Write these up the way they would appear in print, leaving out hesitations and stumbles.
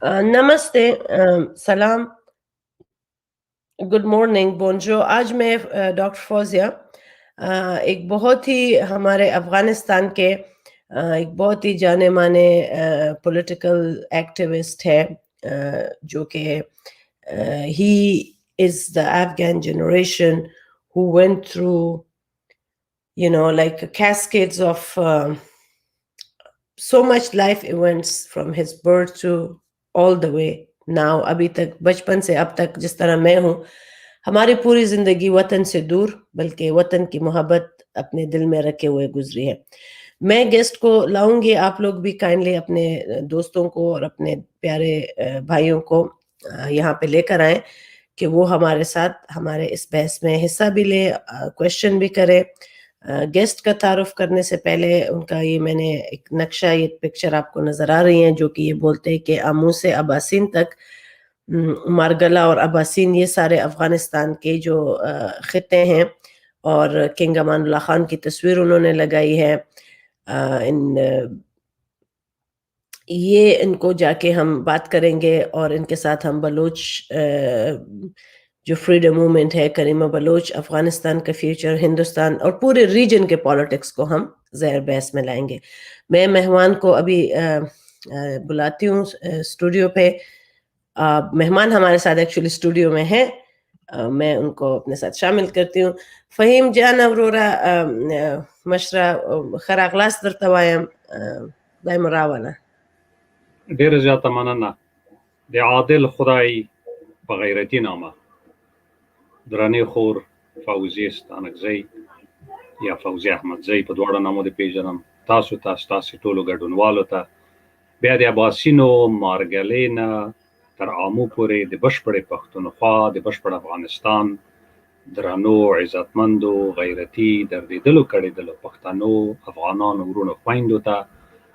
नमस्ते, सलाम, good morning, बोंजो। आज मैं डॉक्टर फौजिया एक बहुत ही हमारे अफ़गानिस्तान के एक बहुत ही जाने माने पॉलिटिकल एक्टिविस्ट है, जो कि he is the Afghan generation who went through, like cascades of so much life events from his birth to all the way now. अभी तक बचपन से अब तक जिस तरह मैं हूँ, हमारी पूरी जिंदगी वतन से दूर बल्कि वतन की मोहब्बत अपने दिल में रखे हुए गुजरी है। मैं गेस्ट को लाऊंगी, आप लोग भी काइंडली अपने दोस्तों को और अपने प्यारे भाइयों को यहाँ पे लेकर आए कि वो हमारे साथ हमारे इस बहस में हिस्सा भी ले, क्वेश्चन भी करे। गेस्ट का तारुफ करने से पहले उनका ये मैंने एक नक्शा, ये पिक्चर आपको नजर आ रही है, जो कि ये बोलते हैं कि आमू से अब्बासीन तक, मारगला और अब्बासीन ये सारे अफगानिस्तान के जो खिते हैं, और किंग अमानुल्लाह खान की तस्वीर उन्होंने लगाई है। ये इनको जाके हम बात करेंगे और इनके साथ हम बलोच जो फ्रीडम मूवमेंट है, करीमा बलोच, अफगानिस्तान का फ्यूचर, हिंदुस्तान और पूरे रीजन के पॉलिटिक्स को हम ज़हर बहस में लाएंगे। मैं मेहमान को अभी बुलाती हूँ स्टूडियो पे। मेहमान हमारे साथ एक्चुअली स्टूडियो में है, मैं उनको अपने साथ शामिल करती हूँ। फ़हीम जान अवरोरा मशरा खरागलास दरतवायम दाय मरावाना ډېره زیاته مننه. د عادل خدای په غیرتي نامه درنې خور فوزیې ستانکزۍ یا فوزي احمدزۍ په دواړو نامو دې پیژنم. تاسو ته، ستاسې ټولو ګډونوالو ته، بیا د عباسینو مارګلۍ نه تر آمو پورې د بشپړې پښتونخوا، د بشپړ افغانستان درنو، عزتمندو، غیرتي، دردېدلو کړېدلو پښتنو، افغانانو ورونو خویندو ته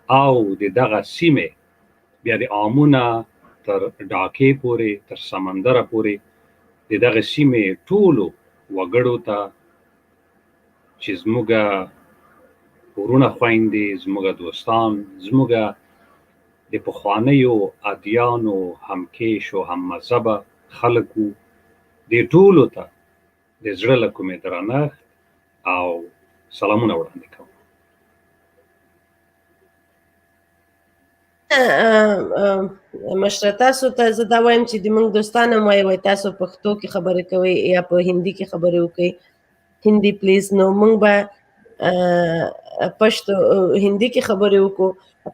او د دغه سیمې بیا د آمو نه تر ډاکې پورې، تر سمندره پورې د دغه سیمې ټولو وګړو ته چې زموږه ورونه خویندې، زموږه دوستان، زموږه د پخوانیو ادیانو همکیش او هم مذهبه خلک وو، دې ټولو ته د زړه له کومې درنښت او سلامونه وړاندې کوم. مشره، تاسو ته زه دا وایم چې د موږ دوستان هم وایي تاسو پښتو کې خبرې کوئ یا په هندي کې خبرې وکړئ. هندی پلیز. نو موږ به پشتو ہندی کی خبریں کو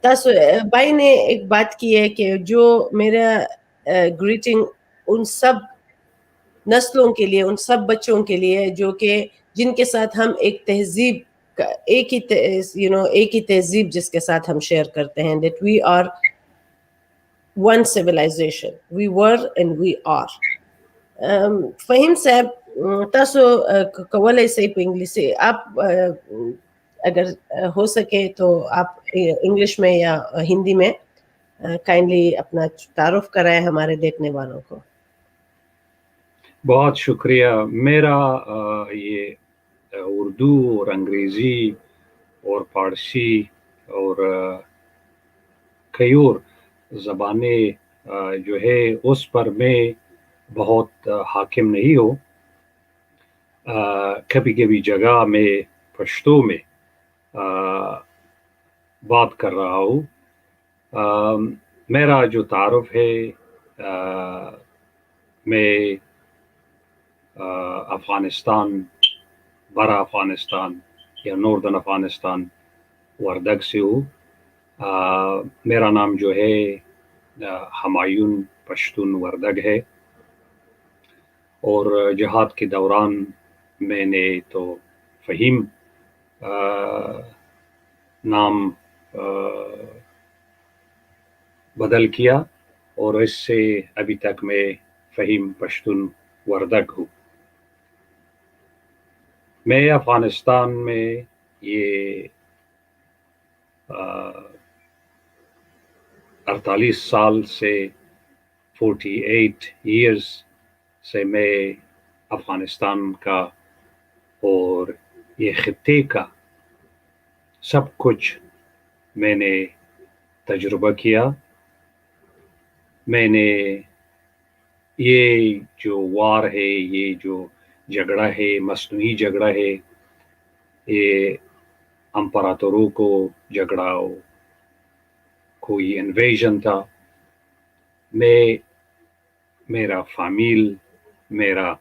تاسو بھائی نے ایک بات کی ہے کہ جو میرا گریٹنگ ان سب نسلوں کے لیے، ان سب بچوں کے لیے جو کہ جن کے ساتھ ہم ایک تہذیب ایک ہی تہذیب جس کے ساتھ ہم شیئر کرتے ہیں، that we are one civilization, we were and we are. Fahim صاحب، تاسو کولای شئ په انګلیسي، آپ اگر ہو سکے تو آپ انگلش میں یا ہندی میں کائنڈلی اپنا تعارف کرائیں ہمارے دیکھنے والوں کو. بہت شکریہ. میرا یہ اردو اور انگریزی اور فارسی اور کئی اور زبانیں جو ہے اس پر میں بہت حاکم نہیں ہوں. کبھی کبھی جگہ میں پشتو میں بات کر رہا ہوں. میرا جو تعارف ہے، میں افغانستان، برا افغانستان یا نوردن افغانستان وردگ سے ہوں. میرا نام جو ہے ہمایون پشتون وردگ ہے، اور جہاد کے دوران میں نے تو فہیم نام بدل کیا، اور اس سے ابھی تک میں فہیم پشتون وردگ ہوں. میں افغانستان میں یہ 48 سال سے 48 ایئرس سے میں افغانستان کا اور یہ خطے کا سب کچھ میں نے تجربہ کیا. मैंने ये जो वार है, ये जो झगड़ा है, मसनूई झगड़ा है, ये अम्परातोरों को झगड़ा हो, कोई इन्वेजन था, मैं, मेरा फामिल, मेरा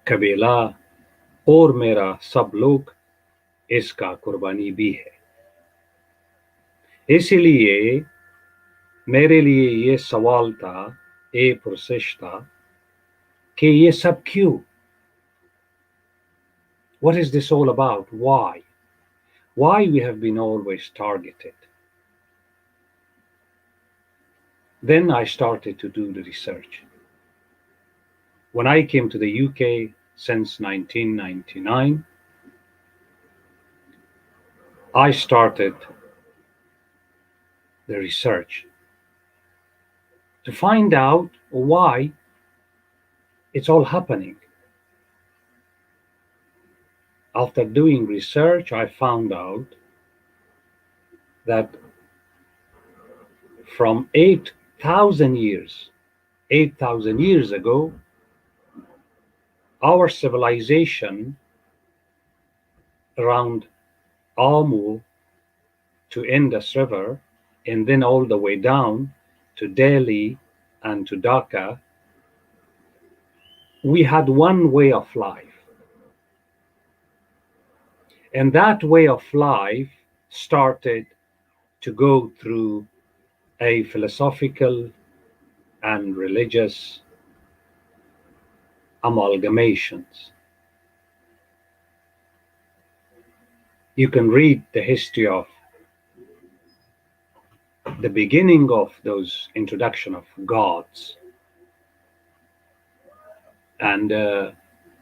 कबीला और मेरा सब लोग इसका कुर्बानी भी है। इसलिए मेरे लिए ये सवाल था, ये प्रोसेस था कि ये सब क्यों? What is this all about? Why? Why we have been always targeted? Then I started to do the research. When I came to the UK since 1999, I started the research to find out why it's all happening. After doing research, I found out that from 8,000 years ago, our civilization around Amu to Indus River, and then all the way down to Delhi and to Dhaka, we had one way of life. And that way of life started to go through a philosophical and religious amalgamations. You can read the history of the beginning of those introduction of gods, and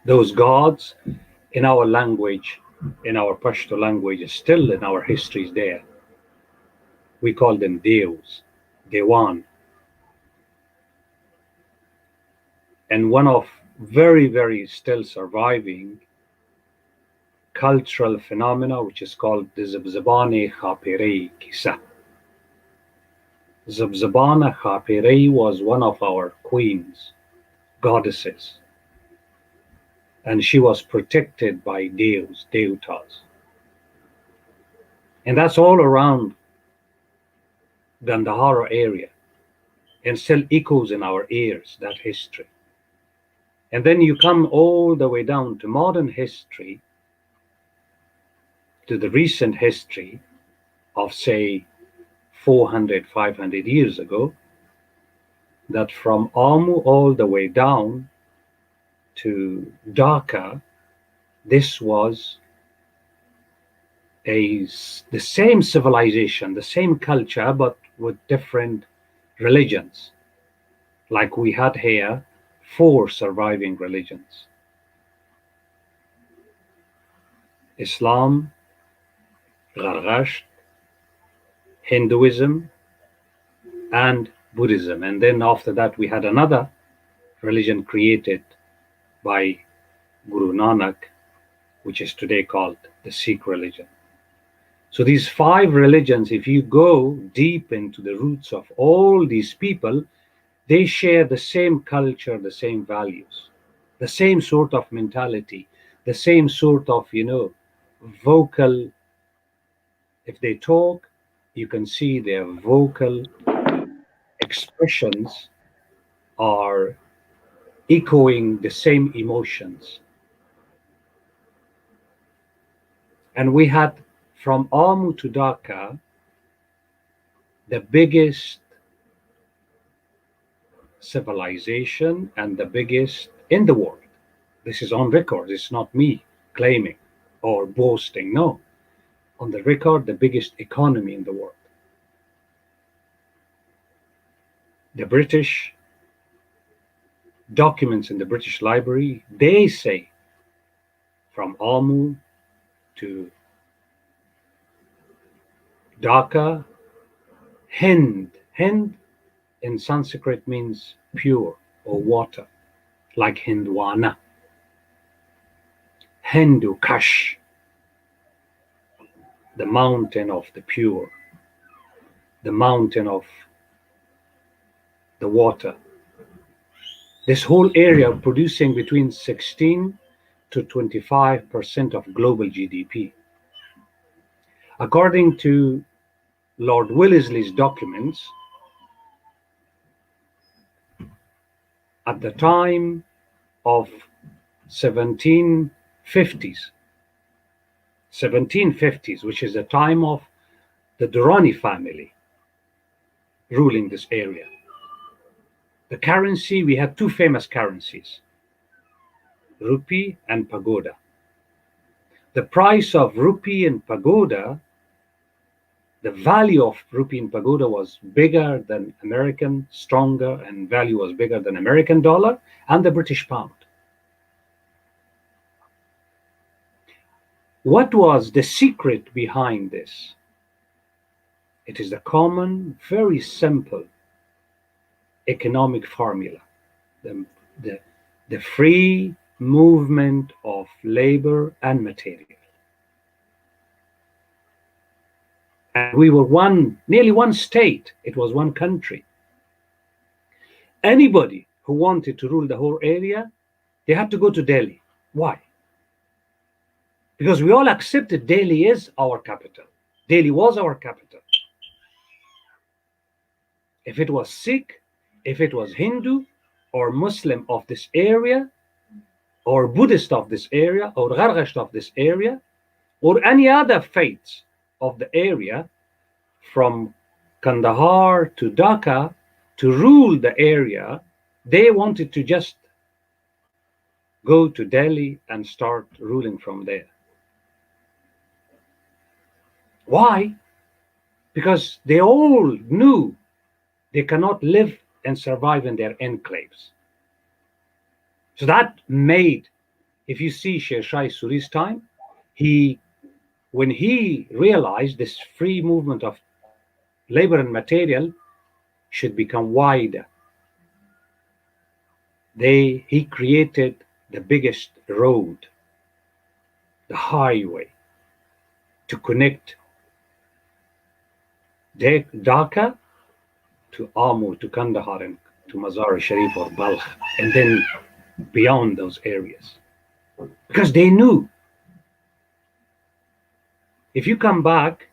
those gods in our language, in our Pashto language, is still in our histories there. We call them Deus, Dewan. And one of very, very still surviving cultural phenomena, which is called the Zabzabane Khapirei Kisa. Zabzabana Khapirei was one of our queens, goddesses, and she was protected by Deus, Deutas. And that's all around Gandhara area, and still echoes in our ears, that history. And then you come all the way down to modern history, to the recent history of, say, 400, 500 years ago, that from Amu all the way down to Dhaka, this was the same civilization, the same culture, but with different religions. Like we had here 4 surviving religions: Islam, Gargash, Hinduism, and Buddhism. And then after that, we had another religion created by Guru Nanak, which is today called the Sikh religion. So these 5 religions, if you go deep into the roots of all these people, they share the same culture, the same values, the same sort of mentality, the same sort of, vocal. If they talk, you can see their vocal expressions are echoing the same emotions. And we had from Amu to Dhaka the biggest civilization and the biggest in the world. This is on record. It's not me claiming or boasting. No. On the record, the biggest economy in the world. The British documents in the British Library, they say from Amu to Dhaka, Hind. Hind in Sanskrit means pure or water, like Hindwana. Hindu Kush, the mountain of the pure, the mountain of the water. This whole area producing between 16 to 25% of global GDP. According to Lord Wellesley's documents, at the time of 1750s, 1750s, which is the time of the Durrani family ruling this area. The currency, we had two famous currencies, rupee and pagoda. The price of rupee and pagoda, the value of rupee and pagoda was bigger than American, stronger, and value was bigger than American dollar and the British pound. What was the secret behind this? It is the common, very simple economic formula, the free movement of labor and material. And we were nearly one state. It was one country. Anybody who wanted to rule the whole area, they had to go to Delhi. Why? Because we all accepted Delhi is our capital. Delhi was our capital. If it was Sikh, if it was Hindu or Muslim of this area, or Buddhist of this area, or Gargasht of this area, or any other faiths of the area, from Kandahar to Dhaka, to rule the area, they wanted to just go to Delhi and start ruling from there. Why? Because they all knew they cannot live and survive in their enclaves. So that made, if you see Sher Shah Suri's time, when he realized this free movement of labor and material should become wider, he created the biggest road, the highway, to connect Dhaka to Amur, to Kandahar, and to Mazar-e-Sharif or Balkh, and then beyond those areas. Because they knew, if you come back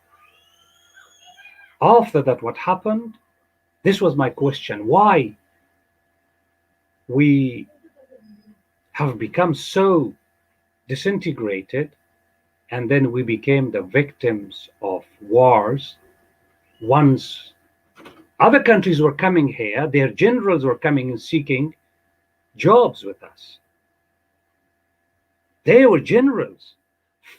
after that, what happened? This was my question. Why we have become so disintegrated, and then we became the victims of wars. Once other countries were coming here, their generals were coming and seeking jobs with us. They were generals.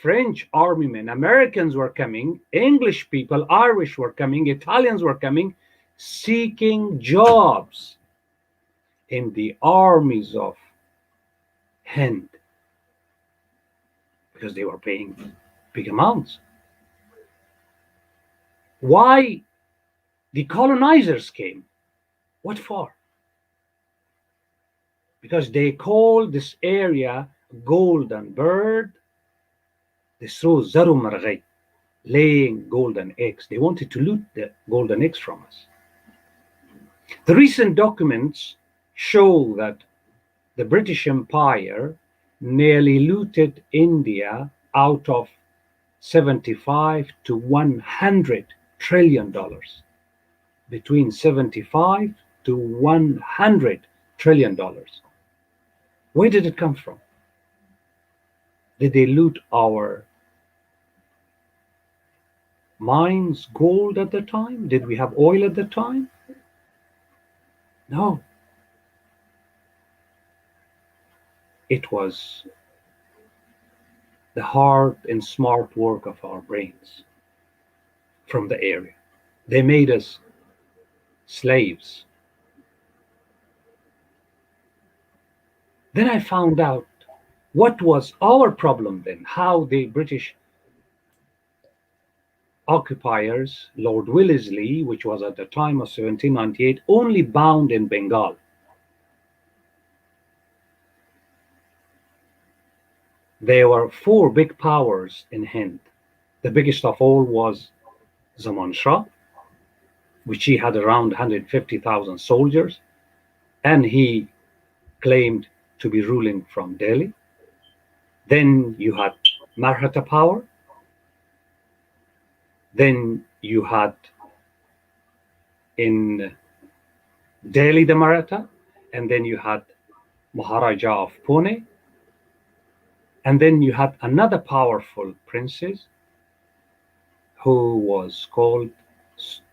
French army men, Americans were coming, English people, Irish were coming, Italians were coming, seeking jobs in the armies of Hind, because they were paying big amounts. Why the colonizers came? What for? Because they called this area Golden Bird. They threw Zaru Marghay, laying golden eggs. They wanted to loot the golden eggs from us. The recent documents show that the British Empire nearly looted India out of 75 to 100 trillion dollars. Between 75 to 100 trillion dollars. Where did it come from? Did they loot our mines, gold at the time? Did we have oil at the time? No. It was the hard and smart work of our brains from the area. They made us slaves. Then I found out what was our problem then, how the British occupiers, Lord Wellesley, which was at the time of 1798, only bound in Bengal. There were four big powers in Hind. The biggest of all was Zaman Shah. which he had around 150,000 soldiers, and he claimed to be ruling from Delhi. Then you had Maratha power. Then you had in Delhi the Maratha, and then you had Maharaja of Pune, and then you had another powerful princess who was called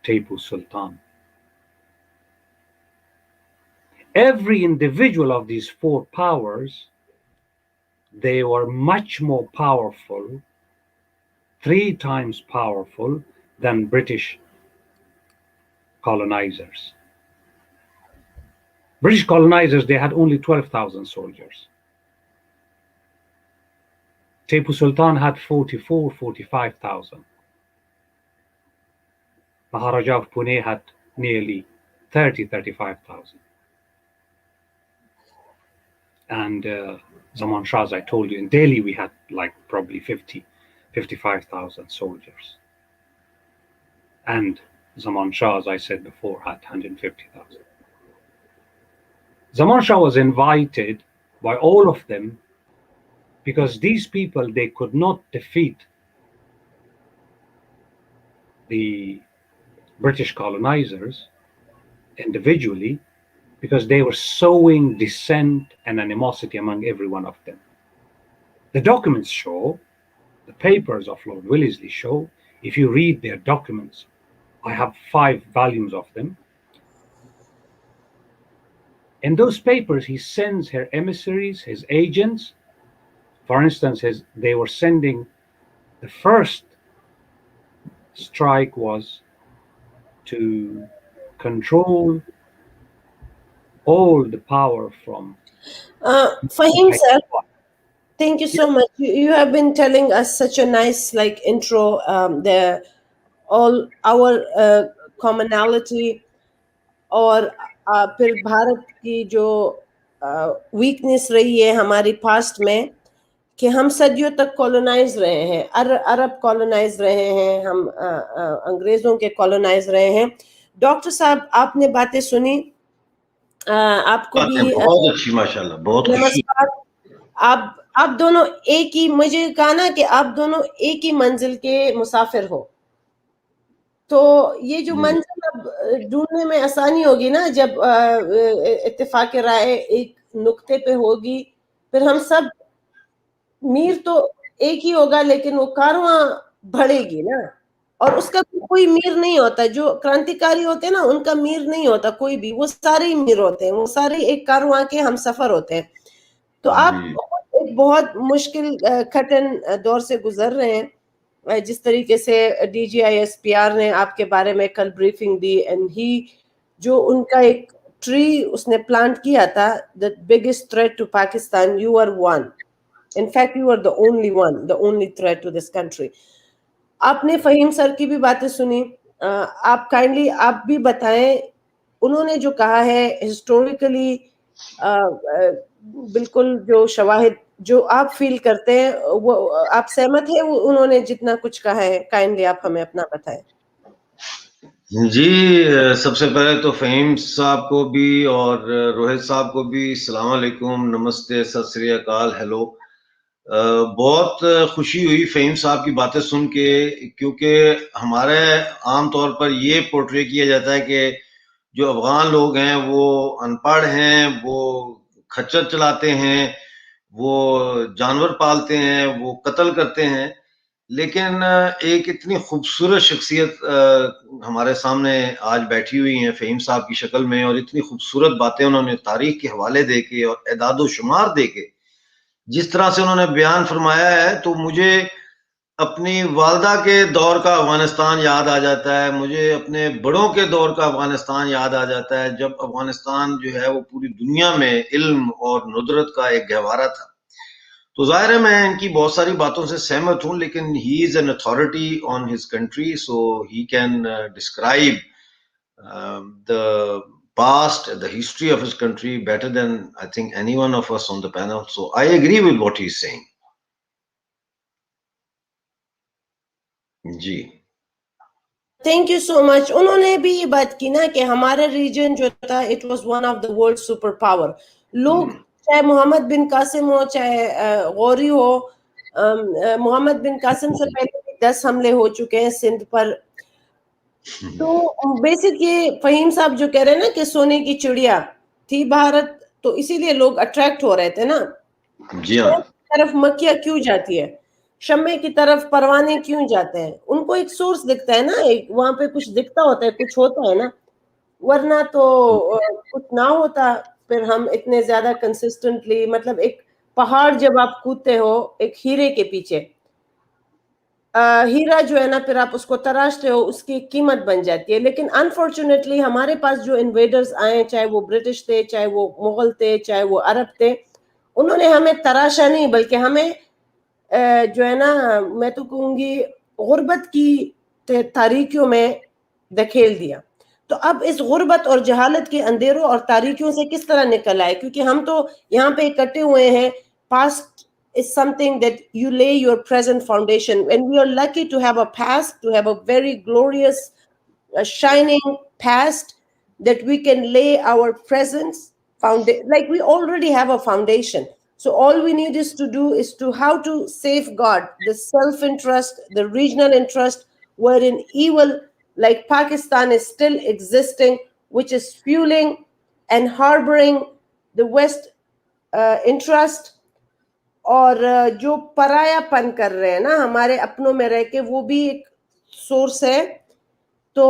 Tipu Sultan. Every individual of these four powers, they were much more powerful, 3 times powerful than British colonizers. British colonizers, they had only 12,000 soldiers. Tipu Sultan had 44, 45,000. Maharaja of Pune had nearly 30, 35,000. And Zaman Shah, as I told you, in Delhi we had like probably 50, 55,000 soldiers. And Zaman Shah, as I said before, had 150,000. Zaman Shah was invited by all of them because these people, they could not defeat the British colonizers individually because they were sowing dissent and animosity among every one of them. The documents show, the papers of Lord Wellesley show, if you read their documents, I have 5 volumes of them. In those papers, he sends her emissaries, his agents. For instance, they were sending, the first strike was to control all the power from Fahim sir, Hyderabad. thank you Yes, so much. You have been telling us such a nice like intro. The all our commonality और फिर भारत की जो weakness रही है हमारी past में कि हम सदियों तक कॉलोनाइज रहे हैं अरब कॉलोनाइज रहे हैं हम अंग्रेजों के कॉलोनाइज रहे हैं डॉक्टर साहब आपने बातें सुनी आपको भी बातें बहुत अच्छी माशाल्लाह, बहुत खुशी। नमस्कार आप दोनों एक ही मुझे कहा ना कि आप दोनों एक ही मंजिल के मुसाफिर हो तो ये जो मंजिल अब ढूंढने में आसानी होगी ना जब इत्तेफाक राय एक नुक्ते पे होगी फिर हम सब मीर तो एक ही होगा लेकिन वो कारवां बढ़ेगी ना और उसका कोई मीर नहीं होता जो क्रांतिकारी होते हैं ना उनका मीर नहीं होता कोई भी वो सारे ही मीर होते हैं वो सारे एक कारवां के हम सफर होते हैं तो आप एक बहुत मुश्किल कठिन दौर से गुजर रहे हैं जिस तरीके से DGISPR ने आपके बारे में कल ब्रीफिंग दी एंड ही जो उनका एक ट्री उसने प्लांट किया था the biggest threat to Pakistan you are one In fact, you are the only one, the only threat to this country. आपने फहीम सर की भी बातें सुनी आप काइंडली आप भी बताएं उन्होंने जो कहा है हिस्टोरिकली बिल्कुल जो शवाहिद जो आप फील करते हैं वो आप सहमत हैं वो उन्होंने जितना कुछ कहा है काइंडली आप हमें अपना बताएं जी सबसे पहले तो फहीम साहब को भी और रोहित साहब को भी अस्सलाम वालेकुम नमस्ते सत श्री अकाल हेलो बहुत खुशी हुई फहीम साहब की बातें सुन के क्योंकि हमारे आम तौर पर ये पोर्ट्रे किया जाता है कि जो अफगान लोग हैं वो अनपढ़ हैं वो खच्चर चलाते हैं वो जानवर पालते हैं वो कत्ल करते हैं लेकिन एक इतनी खूबसूरत शख्सियत हमारे सामने आज बैठी हुई है फहीम साहब की शक्ल में और इतनी खूबसूरत बातें उन्होंने तारीख के हवाले दे के और एदाद शुमार दे के जिस तरह से उन्होंने बयान फरमाया है तो मुझे अपनी वालदा के दौर का अफगानिस्तान याद आ जाता है मुझे अपने बड़ों के दौर का अफगानिस्तान याद आ जाता है जब अफगानिस्तान जो है वो पूरी दुनिया में इल्म और नुदरत का एक गहवारा था तो जाहिर है मैं इनकी बहुत सारी बातों से सहमत हूं लेकिन he is an authority on his country so he can describe the past the history of his country better than I think any one of us on the panel so I agree with what he's saying जी thank you so much. انہوں نے بھی یہ بات کی نا کہ ہمارا ریجن جو تھا it was one of the world super power. لوگ چاہے محمد بن قاسم ہو چاہے غوری ہو, محمد بن قاسم سے پہلے بھی 10 حملے ہو چکے ہیں سندھ پر. تو بیسک یہ فہیم صاحب جو کہہ رہے ہیں نا کہ سونے کی چڑیا تھی بھارت, تو اسی لیے لوگ اٹریکٹ ہو رہے تھے نا. جی ہاں, طرف مکیہ کیوں جاتی ہے, شمع کی طرف پروانے کیوں جاتے ہیں؟ ان کو ایک سورس دکھتا ہے نا, ایک وہاں پہ کچھ دکھتا ہوتا ہے, کچھ ہوتا ہے نا, ورنہ تو کچھ نہ ہوتا. پھر ہم اتنے زیادہ کنسسٹنٹلی, مطلب ایک پہاڑ جب آپ کودتے ہو ایک ہیرے کے پیچھے, ہیرا جو ہے نا پھر آپ اس کو تراشتے ہو, اس کی قیمت بن جاتی ہے. لیکن انفارچونیٹلی ہمارے پاس جو انویڈرز آئے, چاہے وہ برٹش تھے, چاہے وہ مغل تھے, چاہے وہ عرب تھے, انہوں نے ہمیں تراشا نہیں, بلکہ ہمیں جو ہے نا میں تو کہوں گی غربت کی تاریکیوں میں دھکیل دیا. تو اب اس غربت اور جہالت کے اندھیروں اور تاریکیوں سے کس طرح نکل آئے, کیونکہ ہم تو یہاں پہ اکٹھے ہوئے ہیں. Past is something that you lay your present foundation, and we are lucky to have a past, to have a very glorious, a shining past that we can lay our presence like we already have a foundation. So all we need is to do is to how to safeguard the self interest, the regional interest, wherein evil like Pakistan is still existing, which is fueling and harboring the West interest, اور جو پرایا پن کر رہے ہیں نا ہمارے اپنوں میں رہ کے, وہ بھی ایک سورس ہے. تو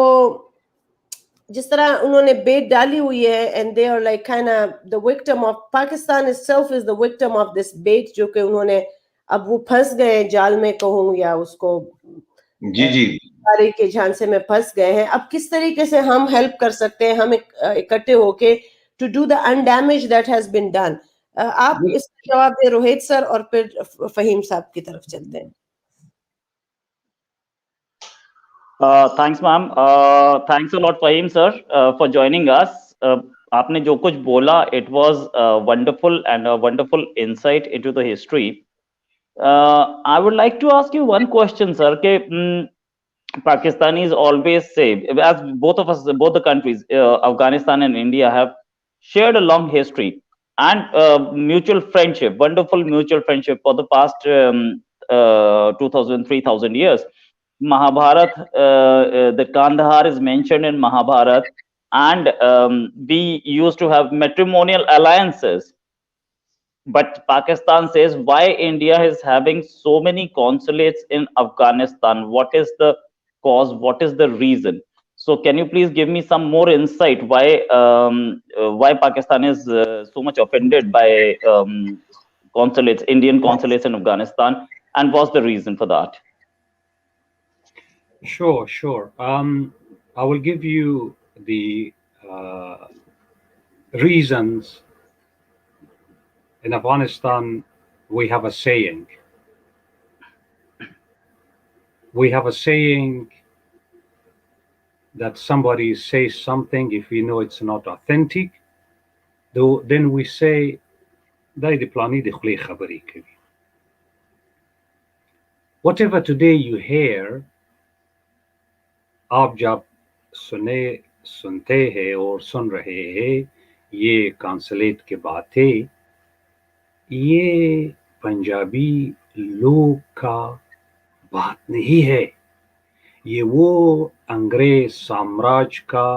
جس طرح انہوں نے بیٹ ڈالی ہوئی ہے, and they are like kind of the victim of Pakistan itself is the victim of this bait, جو کہ انہوں نے اب وہ پھنس گئے جال میں کہوں یا اس کو جی جی سارے کے جھانسے میں پھنس گئے ہیں. اب کس طریقے سے ہم ہیلپ کر سکتے ہیں, ہم اکٹھے ہو کے to do the undamage that has been done. آپ اس کا جواب دیں روہت سر, اور پھر فہیم صاحب کی طرف چلتے ہیں. Thanks, ma'am. Thanks a lot, Fahim sir, for joining us. آپ نے جو کچھ بولا, it was wonderful and a wonderful insight into the history. I would like to ask you one question, sir. کہ Pakistanis always say, as both of us, both the countries, Afghanistan and India, have shared a long history and mutual friendship, wonderful mutual friendship for the past 2,000, 3,000 years. Mahabharat, the Kandahar is mentioned in Mahabharat, and we used to have matrimonial alliances. But Pakistan says, why India is having so many consulates in Afghanistan? What is the cause? What is the reason? So can you please give me some more insight why Pakistan is so much offended by consulates, Indian consulates in Afghanistan, and what's the reason for that? Sure. I will give you the reasons. In Afghanistan, we have a saying. That somebody says something, if we know it's not authentic, then we say, "Dai di plani di khuli khabari kari." Whatever today you hear, آپ جب سنتے ہیں اور سن رہے ہیں یہ consulate کی باتیں, یہ پنجابی لوگ کا بات نہیں ہے, یہ وہ انگریز سامراج کا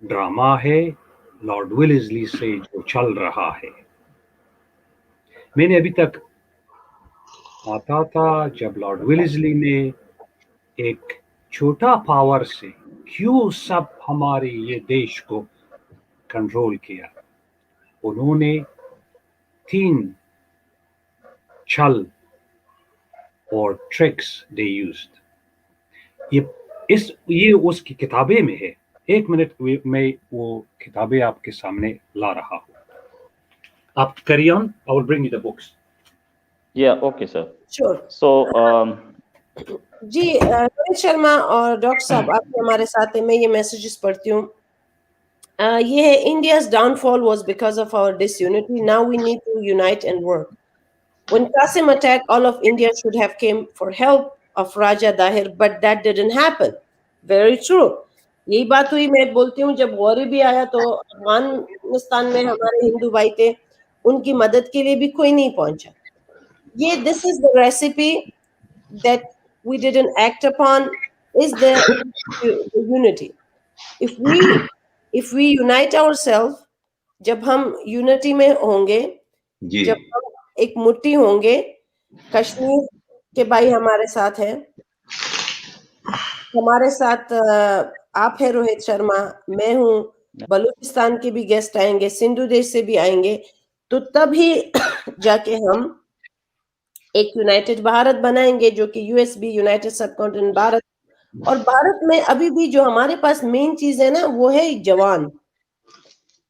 ڈرامہ ہے لارڈ ویلزلی سے جو چل رہا ہے. میں نے ابھی تک آتا تھا جب لارڈ ویلزلی نے ایک چھوٹا پاور سے کیوں سب ہمارے یہ دیش کو کنٹرول کیا. انہوں نے 3 چھل اور ٹرکس دے یوزڈ. یہ اس کی کتابیں میں ہے. 1 منٹ میں وہ کتابیں آپ کے سامنے لا رہا ہوں. آپ carry on, I will bring you the books. Yeah, okay sir. Sure. So جی روہت شرما اور ڈاکٹر صاحب آپ کے ہمارے ساتھ ہیں, میں یہ میسیجز پڑھتی ہوں. یہ ہے, India's downfall was because of our disunity. Now we need to unite and work. When Qasim attacked, all of India should have came for help. of Raja Dahir, but that didn't happen. Very true. यही बात हुई. मैं बोलती हूँ जब war भी आया तो अफगानिस्तान में हमारे हिंदू भाई थे, उनकी मदद के लिए भी कोई नहीं पहुंचा. ये this is the recipe that we didn't act upon is the unity. If we unite ourselves, जब हम यूनिटी में होंगे, जी जब हम एक मुट्ठी होंगे, कश्मीर के भाई हमारे साथ हैं, हमारे साथ आप है रोहित शर्मा, मैं हूँ, बलूचिस्तान के भी गेस्ट आएंगे, सिंधु देश से भी आएंगे, तो तभी जाके हम एक यूनाइटेड भारत बनाएंगे, जो कि यूएसबी, यूनाइटेड सब कॉन्टिनेंट भारत. और भारत में अभी भी जो हमारे पास मेन चीज है ना, वो है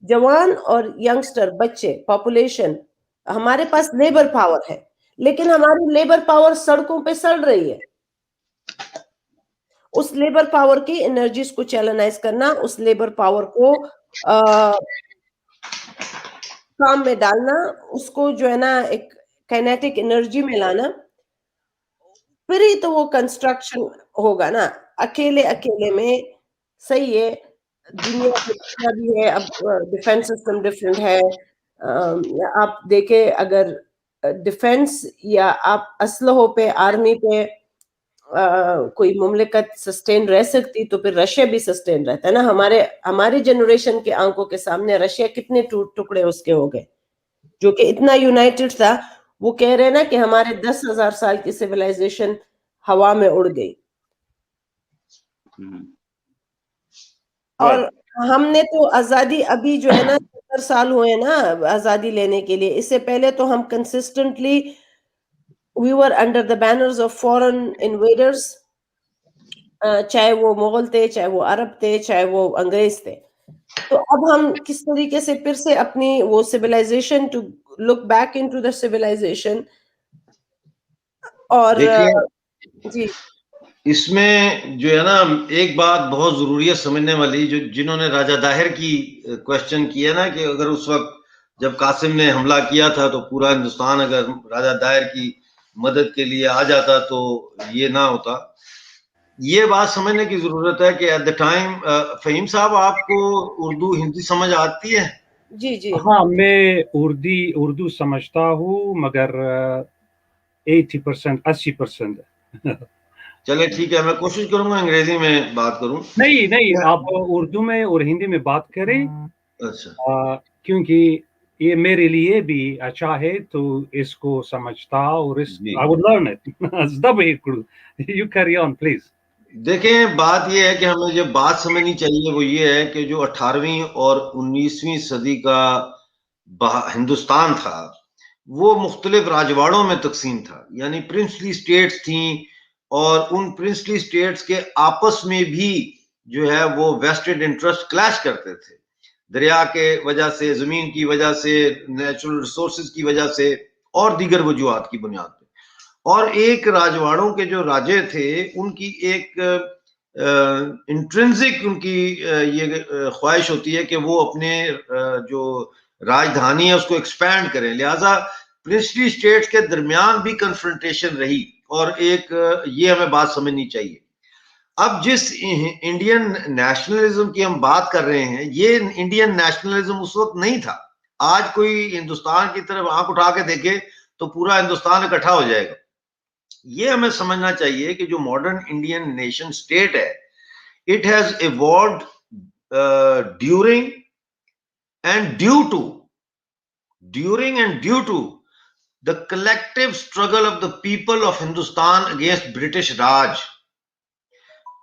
जवान और यंगस्टर, बच्चे, पॉपुलेशन. हमारे पास लेबर पावर है, लेकिन हमारी लेबर पावर सड़कों पे सड़ रही है. उस लेबर पावर की एनर्जीज को चैनलाइज करना, उस लेबर पावर को काम में डालना, उसको जो है ना एक काइनेटिक एनर्जी में लाना, फिर ही तो वो कंस्ट्रक्शन होगा ना. अकेले में सही है, दुनिया में जितना भी है, अब डिफेंस सिस्टम डिफरेंट है. आप देखें, अगर डिफेंस या आप असलहों पे, आर्मी पे कोई मुमलिकत सस्टेन रह सकती, तो फिर रशिया भी सस्टेन रहता है ना. हमारे जनरेशन के आंखों के सामने रशिया कितने टुकड़े उसके हो गए, जो कि इतना यूनाइटेड था. वो कह रहे हैं ना कि हमारे 10,000 साल की सिविलाइजेशन हवा में उड़ गई. और हमने तो आजादी अभी जो है ना 70 साल हुए ना आजादी लेने के लिए. इससे पहले तो हम consistently we were under the banners of foreign invaders, चाहे वो मुगल थे, चाहे वो अरब थे, चाहे वो अंग्रेज थे. तो अब हम किस तरीके से फिर से अपनी वो civilisation, to look back into the civilisation. और जी, इसमें जो है ना एक बात बहुत जरूरी है समझने वाली, जो जिन्होंने राजा दाहिर की क्वेश्चन किया ना, कि अगर उस वक्त जब कासिम ने हमला किया था तो पूरा हिंदुस्तान अगर राजा दाहिर की मदद के लिए आ जाता तो ये ना होता. ये बात समझने की जरूरत है कि एट द टाइम, फहीम साहब आपको उर्दू हिंदी समझ आती है? जी जी. हाँ, मैं उर्दू समझता हूँ, मगर 80% चले ठीक है, मैं कोशिश करूंगा अंग्रेजी में बात करूं. नहीं, आप उर्दू में और हिंदी में बात करें. अच्छा. क्योंकि ये मेरे लिए भी अच्छा है, तो इसको समझता और I would learn it. You carry on, please. देखें, बात यह है कि हमें जो बात समझनी चाहिए वो ये है कि जो 18वीं और 19वीं सदी का हिंदुस्तान था वो मुख्तलिफ राजवाड़ों में तकसीम था, यानी प्रिंसली स्टेट्स थी, और उन प्रिंसली स्टेट्स के आपस में भी जो है वो वेस्टेड इंटरेस्ट क्लैश करते थे, दरिया के वजह से, जमीन की वजह से, नेचुरल रिसोर्सेज की वजह से और दीगर वजूहात की बुनियाद पे. और एक राजवाड़ों के जो राजे थे उनकी एक इंट्रिंसिक उनकी ये ख्वाहिश होती है कि वो अपने जो राजधानी है उसको एक्सपैंड करें. लिहाजा प्रिंसली स्टेट्स के दरमियान भी कन्फ्रंटेशन रही, और एक ये हमें बात समझनी चाहिए. अब जिस इंडियन नेशनलिज्म की हम बात कर रहे हैं, ये इंडियन नेशनलिज्म उस वक्त नहीं था. आज कोई हिंदुस्तान की तरफ आंख उठा के देखे तो पूरा हिंदुस्तान इकट्ठा हो जाएगा. ये हमें समझना चाहिए कि जो मॉडर्न इंडियन नेशन स्टेट है, it has evolved during and due to the collective struggle of the people of Hindustan against British Raj.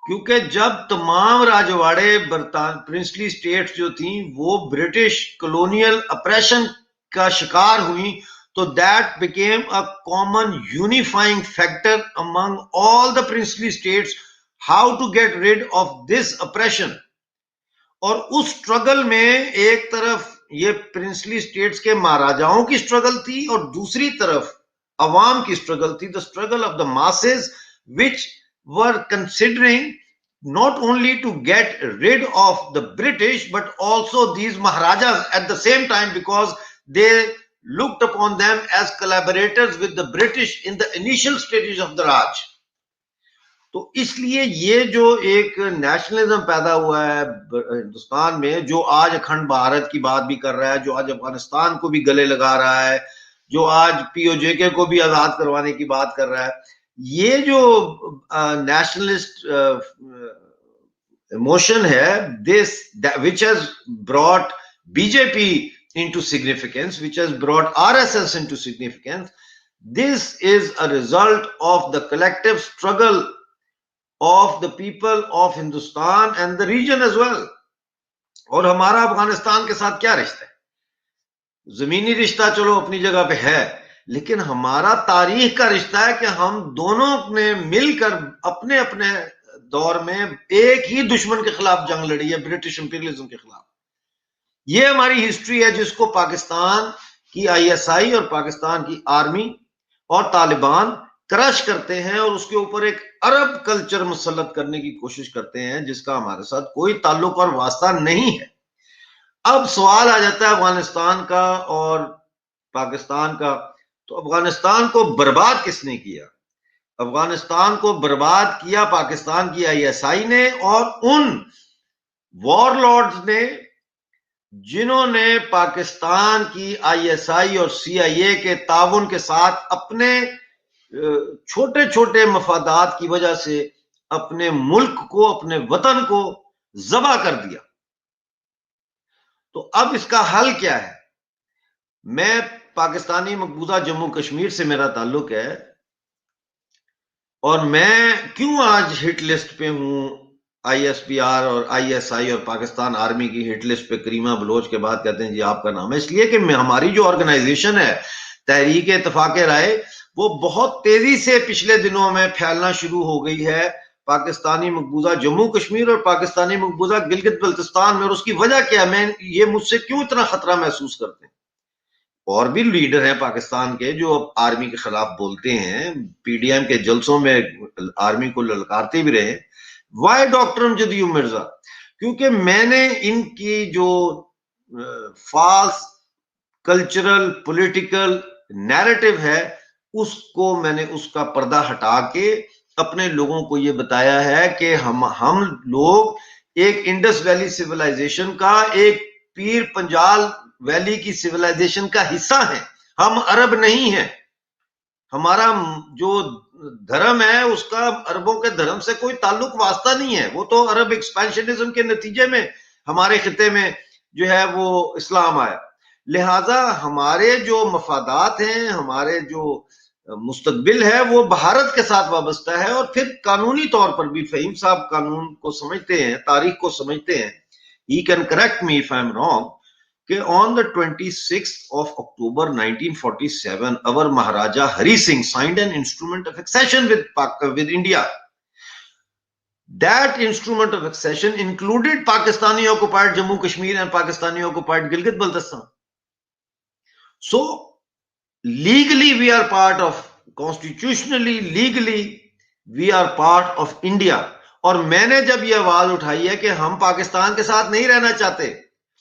क्योंकि जब तमाम राजवाड़े प्रिंसली स्टेट्स जो थी वो ब्रिटिश कॉलोनियल अप्रेशन का शिकार हुई, तो that became a common unifying factor among all the princely states, how to get rid of this oppression. और उस स्ट्रगल में एक तरफ ये प्रिंसली स्टेट्स के महाराजाओं की स्ट्रगल थी और दूसरी तरफ अवाम की स्ट्रगल थी, the struggle of the masses, which were considering not only to get rid of the British but also these maharajas at the same time, because they looked upon them as collaborators with the British in the initial stages of the Raj. تو اس لیے یہ جو ایک nationalism پیدا ہوا ہے ہندوستان میں، جو آج اکھنڈ بھارت کی بات بھی کر رہا ہے، جو آج افغانستان کو بھی گلے لگا رہا ہے، جو آج پی او جے کے کو بھی آزاد کروانے کی بات کر رہا ہے، یہ جو نیشنلسٹ emotion ہے، this which has brought BJP into significance, which has brought RSS into significance, this is a result of the collective struggle of the people of Hindustan and the region as well. اور ہمارا افغانستان کے ساتھ کیا رشتہ ہے؟ زمینی رشتہ چلو اپنی جگہ پہ ہے، لیکن ہمارا تاریخ کا رشتہ ہے کہ ہم دونوں نے مل کر اپنے اپنے دور میں ایک ہی دشمن کے خلاف جنگ لڑی ہے، برٹش امپیریلزم کے خلاف. یہ ہماری ہسٹری ہے جس کو پاکستان کی ISI اور پاکستان کی آرمی اور طالبان کرش کرتے ہیں اور اس کے اوپر ایک عرب کلچر مسلط کرنے کی کوشش کرتے ہیں جس کا ہمارے ساتھ کوئی تعلق اور واسطہ نہیں ہے. اب سوال آ جاتا ہے افغانستان کا اور پاکستان کا، تو افغانستان کو برباد کس نے کیا؟ افغانستان کو برباد کیا پاکستان کی ISI نے اور ان وار لارڈز نے جنہوں نے پاکستان کی ISI اور CIA کے تعاون کے ساتھ اپنے چھوٹے چھوٹے مفادات کی وجہ سے اپنے ملک کو، اپنے وطن کو ذبح کر دیا. تو اب اس کا حل کیا ہے؟ میں پاکستانی مقبوضہ جموں کشمیر سے میرا تعلق ہے، اور میں کیوں آج ہٹ لسٹ پہ ہوں، ISPR اور ISI اور پاکستان آرمی کی ہٹ لسٹ پہ کریمہ بلوچ کے بعد کہتے ہیں جی آپ کا نام ہے؟ اس لیے کہ ہماری جو آرگنائزیشن ہے تحریک اتفاق رائے، وہ بہت تیزی سے پچھلے دنوں میں پھیلنا شروع ہو گئی ہے پاکستانی مقبوضہ جموں کشمیر اور پاکستانی مقبوضہ گلگت بلتستان میں. اور اس کی وجہ کیا ہے؟ یہ مجھ سے کیوں اتنا خطرہ محسوس کرتے ہیں؟ اور بھی لیڈر ہیں پاکستان کے جو آرمی کے خلاف بولتے ہیں، PDM کے جلسوں میں آرمی کو للکارتے بھی رہے. وائی ڈاکٹر امجد مرزا؟ کیونکہ میں نے ان کی جو فالس کلچرل پولیٹیکل نیریٹو ہے اس کو میں نے اس کا پردہ ہٹا کے اپنے لوگوں کو یہ بتایا ہے کہ ہم لوگ ایک انڈس ویلی سیولائزیشن کا، ایک پیر پنجال ویلی کی سیولائزیشن کا حصہ ہیں. ہم عرب نہیں ہیں. ہمارا جو دھرم ہے اس کا عربوں کے دھرم سے کوئی تعلق واسطہ نہیں ہے. وہ تو عرب ایکسپینشنزم کے نتیجے میں ہمارے خطے میں جو ہے وہ اسلام آیا. لہذا ہمارے جو مفادات ہیں، ہمارے جو مستقبل ہے وہ بھارت کے ساتھ وابستہ ہے. اور پھر قانونی طور پر بھی فہیم صاحب قانون کو سمجھتے ہیں، تاریخ کو سمجھتے ہیں. He can correct me if I'm wrong. کہ on the 26th of October 1947 our Maharaja Hari Singh signed an instrument of accession with India. That instrument of accession included Pakistani occupied Jammu Kashmir and Pakistani occupied Gilgit Baltistan. So legally we are part of, constitutionally, legally we are part of India. اور میں نے جب یہ آواز اٹھائی ہے کہ ہم پاکستان کے ساتھ نہیں رہنا چاہتے،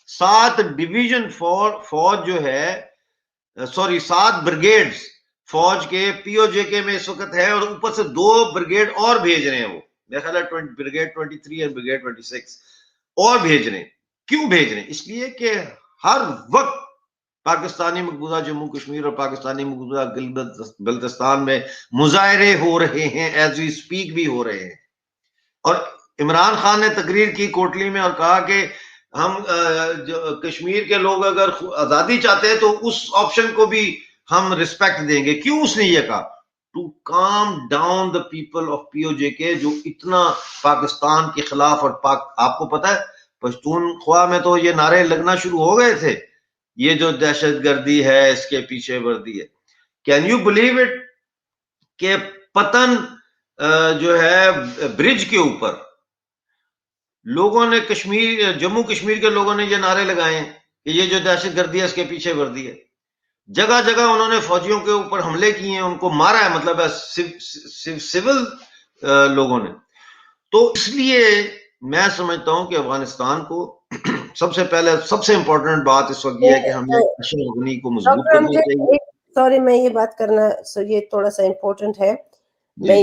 7 ڈویژن فوج جو ہے، 7 بریگیڈز فوج کے POJK میں اس وقت ہے، اور اوپر سے 2 بریگیڈ اور بھیج رہے ہیں. وہ میرا خیال ہے بریگیڈ 23 اور بریگیڈ 26 اور بھیج رہے ہیں. کیوں بھیج رہے ہیں؟ اس لیے کہ ہر وقت پاکستانی مقبوضہ جموں کشمیر اور پاکستانی مقبوضہ گلگت بلتستان میں مظاہرے ہو رہے ہیں، ایز وی اسپیک بھی ہو رہے ہیں. اور عمران خان نے تقریر کی کوٹلی میں اور کہا کہ ہم کشمیر کے لوگ اگر آزادی چاہتے ہیں تو اس آپشن کو بھی ہم رسپیکٹ دیں گے. کیوں اس نے یہ کہا؟ To calm down the people of POJK جو اتنا پاکستان کے خلاف. اور آپ کو پتا ہے پشتونخوا میں تو یہ نعرے لگنا شروع ہو گئے تھے، یہ جو دہشت گردی ہے اس کے پیچھے وردی ہے. کین یو بلیو اٹ کہ پتن جو ہے برج کے اوپر لوگوں نے جموں کشمیر کے لوگوں نے یہ نعرے لگائے کہ یہ جو دہشت گردی ہے اس کے پیچھے وردی ہے. جگہ جگہ انہوں نے فوجیوں کے اوپر حملے کیے ہیں، ان کو مارا ہے، مطلب ہے سول لوگوں نے. تو اس لیے میں سمجھتا ہوں کہ افغانستان کو سب سے پہلے سب سے امپورٹنٹ بات اس وقت یہ ہے کہ ہمیں اشرف کو مضبوط کرنا چاہیے. سوری میں یہ بات کرنا، یہ تھوڑا سا امپورٹنٹ ہے. میں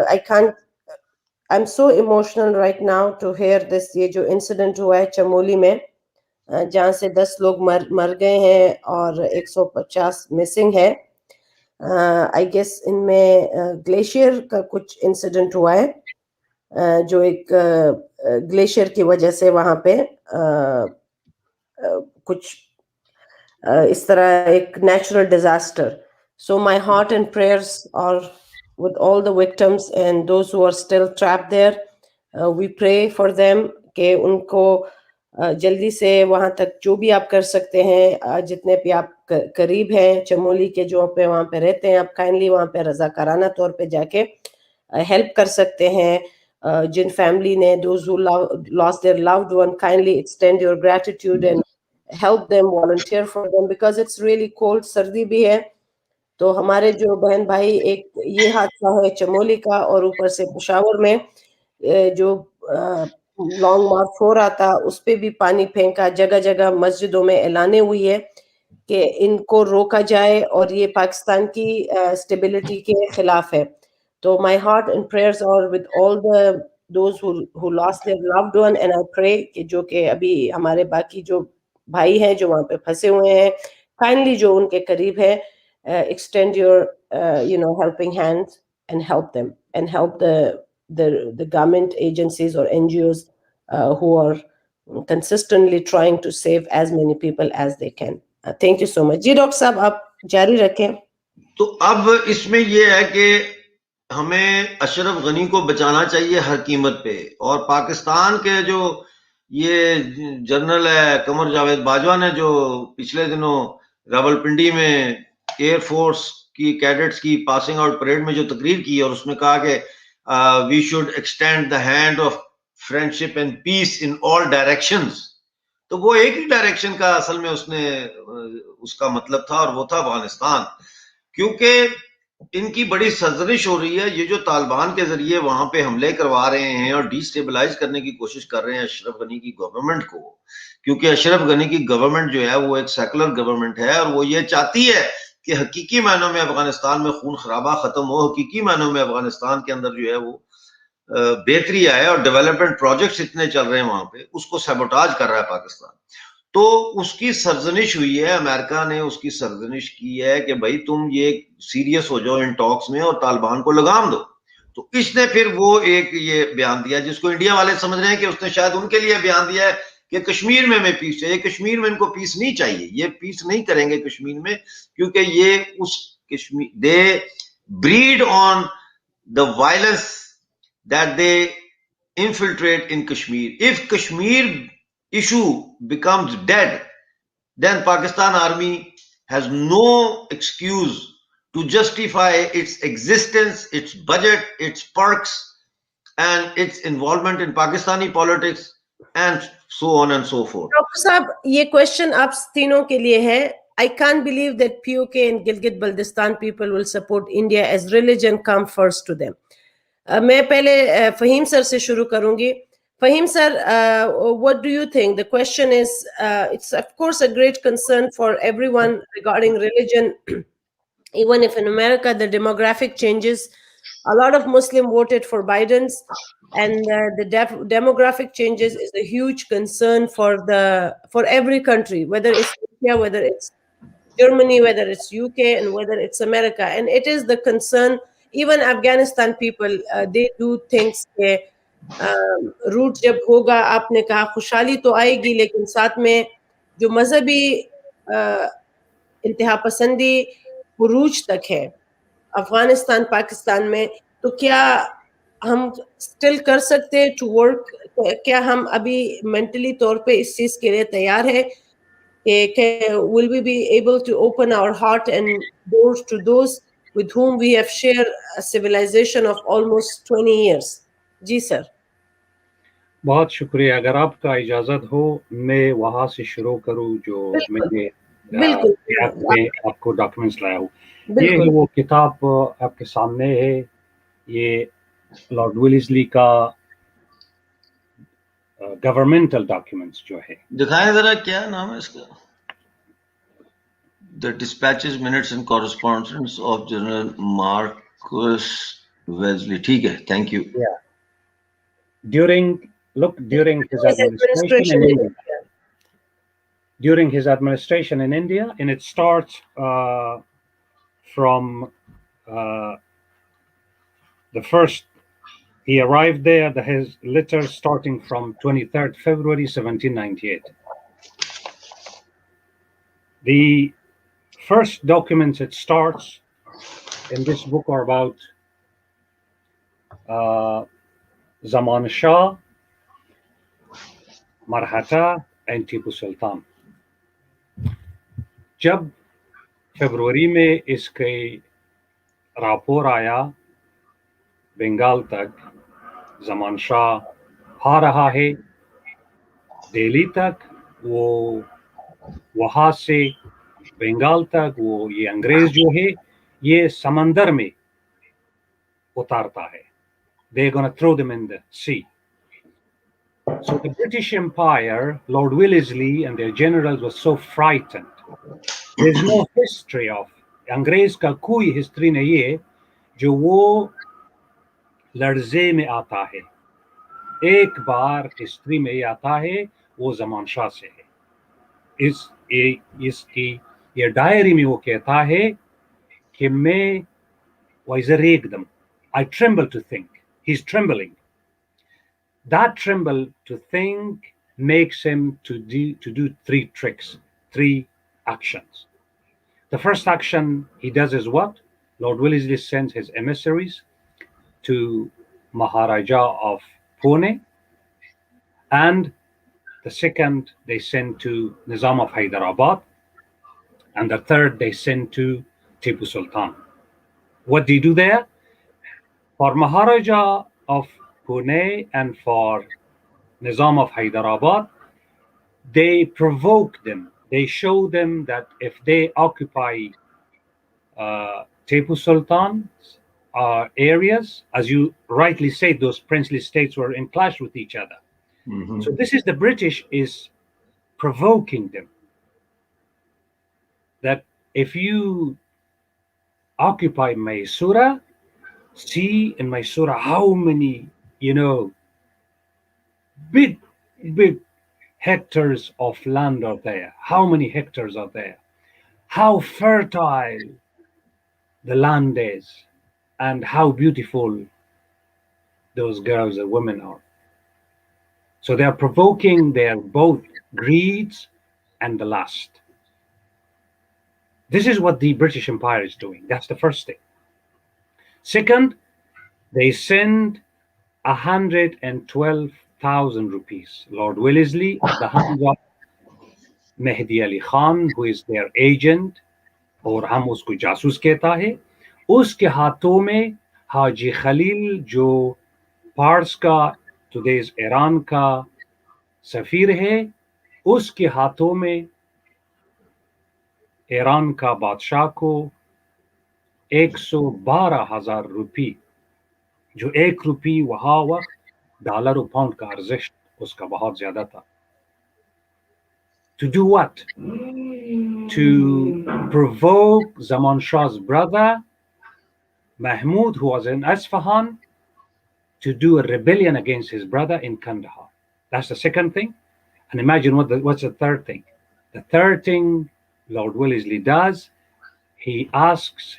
I can't I'm so emotional right now to hear this. یہ جو انسیڈنٹ ہوا ہے چمولی میں جہاں سے 10 لوگ مر گئے ہیں اور 150 مسنگ ہے. آئی گیس ان میں گلیشیئر کا کچھ انسیڈنٹ ہوا ہے جو ایک گلیشیئر کی وجہ سے وہاں پہ کچھ اس طرح ایک natural disaster. So my heart and prayers are with all the victims and those who are still trapped there. We pray for them کہ ان کو جلدی سے وہاں تک جو بھی آپ کر سکتے ہیں جتنے بھی آپ قریب ہیں چمولی کے جو پہ وہاں پہ رہتے ہیں آپ کائنڈلی وہاں پہ رضاکارانہ طور پہ جا کے ہیلپ کر سکتے ہیں. جن فیملی نے those who lost their loved one, kindly extend your gratitude and help them, volunteer for them because it's really cold. سردی بھی ہے تو ہمارے جو بہن بھائی ایک یہ حادثہ ہے چمولی کا اور اوپر سے پشاور میں جو لانگ مارچ ہو رہا تھا اس پہ بھی پانی پھینکا. جگہ جگہ مسجدوں میں اعلانے ہوئی ہے کہ ان کو روکا جائے اور یہ پاکستان کی اسٹیبلٹی کے خلاف ہے. تو my heart and prayers are with all those who lost their loved one and I pray کہ جو کہ ابھی ہمارے باقی جو بھائی ہیں جو وہاں پہ پھنسے ہوئے ہیں kindly جو ان کے قریب ہے extend your helping hands and help them and help the government agencies or NGOs who are consistently trying to save as many people as they can. Thank you so much. جی doctor صاحب آپ جاری رکھیں. تو اب اس میں یہ ہے کہ ہمیں اشرف غنی کو بچانا چاہیے ہر قیمت پہ. اور پاکستان کے جو یہ جنرل ہے قمر جاوید باجوہ نے جو پچھلے دنوں راولپنڈی میں ایئر فورس کی کیڈٹس کی پاسنگ آؤٹ پریڈ میں جو تقریر کی اور اس میں کہا کہ we should extend the hand of friendship and peace in all directions. تو وہ ایک ہی ڈائریکشن کا اصل میں اس کا مطلب تھا اور وہ تھا افغانستان. کیونکہ ان کی بڑی سرزنش ہو رہی ہے. یہ جو طالبان کے ذریعے وہاں پہ حملے کروا رہے ہیں اور ڈی اسٹیبلائز کرنے کی کوشش کر رہے ہیں اشرف غنی کی گورنمنٹ کو, کیونکہ اشرف غنی کی گورنمنٹ جو ہے وہ ایک سیکولر گورنمنٹ ہے اور وہ یہ چاہتی ہے کہ حقیقی معنوں میں افغانستان میں خون خرابہ ختم ہو, حقیقی معنوں میں افغانستان کے اندر جو ہے وہ بہتری آئے اور ڈیولپمنٹ پروجیکٹس اتنے چل رہے ہیں وہاں پہ, اس کو سیبوٹاج کر رہا ہے پاکستان. تو اس کی سرزنش ہوئی ہے, امریکہ نے اس کی سرزنش کی ہے کہ بھائی تم یہ سیریس ہو جاؤ ان ٹاکس میں اور طالبان کو لگام دو. تو اس نے پھر وہ ایک یہ بیان دیا جس کو انڈیا والے سمجھ رہے ہیں کہ اس نے شاید ان کے لیے بیان دیا ہے کہ کشمیر میں ہمیں پیس چاہیے. کشمیر میں ان کو پیس نہیں چاہیے, یہ پیس نہیں کریں گے کشمیر میں, کیونکہ یہ اس Kashmir they breed on the violence that they infiltrate in Kashmir. If Kashmir issue becomes dead, then Pakistan army has no excuse to justify its existence, its budget, its perks, and its involvement in Pakistani politics, and so on and so forth. Doctor صاحب یہ question آپ تینوں کے لیے ہے. I can't believe that POK and Gilgit Baltistan people will support India as religion come first to them. میں پہلے فہیم سر سے شروع کروں گی. فہیم سر, what do you think? The question is, it's of course a great concern for everyone regarding religion. Even if in America the demographic changes, a lot of Muslim voted for Biden's, and the demographic changes is a huge concern for every country, whether it's India, whether it's Germany, whether it's UK, and whether it's America. And it is the concern. Even Afghanistan people, they do things کہ route جب ہوگا, آپ نے کہا خوشحالی تو آئے گی لیکن ساتھ میں جو مذہبی انتہا پسندی عروج تک ہے افغانستان پاکستان میں, تو کیا ہم اسٹل کر سکتے ٹو ورک؟ کیا ہم ابھی مینٹلی طور پہ اس چیز کے لیے تیار ہے کہ will we be able to open our heart and doors to those with whom we have shared a civilization of almost 20 years? جی سر. بہت شکریہ. اگر آپ کا اجازت ہو میں وہاں سے شروع کروں جو میں نے آپ کو ڈاکومنٹس لایا ہوں. یہ وہ کتاب آپ کے سامنے ہے, یہ لارڈ ویلزلی کا گورنمنٹل ڈاکیومنٹس جو ہے. دکھائیں ذرا کیا نام ہے اس کا. The dispatches, minutes and correspondence of General Marcus Wellesley. ٹھیک ہے, thank you. during his administration in India. During his administration in India, and it starts from the first he arrived there. His letter starting from 23rd February 1798. The first documents it starts in this book are about Zaman Shah, Marhata, and Tipu Sultan. जब फरवरी में इसके रापोर आया बंगाल तक, ज़मान शाह आ रहा है दिल्ली तक, वो वहाँ से बंगाल तक वो ये अंग्रेज जो है ये समंदर में उतारता है. They're going to throw them in the sea. So the British Empire, Lord Wellesley and their generals were so frightened. There's no history of अंग्रेज का कोई हिस्ट्री नहीं है जो वो लर्जे में आता है. एक बार हिस्ट्री में आता है वो ज़मान शाह से है. इसकी ये डायरी में वो कहता है कि मैं वैसे एकदम I tremble to think. He's trembling. That tremble to think makes him to do three tricks, three actions. The first action he does is what? Lord Wellesley sends his emissaries to Maharaja of Pune, and the second they send to Nizam of Hyderabad, and the third they send to Tipu Sultan. What do you do there? For Maharaja of Pune and for Nizam of Hyderabad, they provoke them. They show them that if they occupy Tipu Sultan's areas, as you rightly said, those princely states were in clash with each other. Mm-hmm. So this is the British is provoking them. That if you occupy Mysore, see in Mysore how many, big hectares of land are there. How many hectares are there? How fertile the land is, and how beautiful those girls and women are. So they are provoking their both greeds and the lust. This is what the British Empire is doing. That's the first thing. Second, they send 112,000 rupees. Lord Wellesley, at the hands of Mehdi Ali Khan, who is their agent, और हम उसको जासूस कहता है, उसके हाथों में हाजी खलील जो पार्स का टुडेज ईरान का सफीर है, उसके हाथों में ईरान का बादशाह को 112,000 रुपये, जो 1 रुपये वहाँ वक्त डॉलर और पाउंड का अर्जिश उसका बहुत ज्यादा था. To do what? To provoke Zaman Shah's brother Mahmud, who was in Isfahan, to do a rebellion against his brother in Kandahar. That's the second thing. And imagine what's the third thing. The third thing Lord Wellesley does, he asks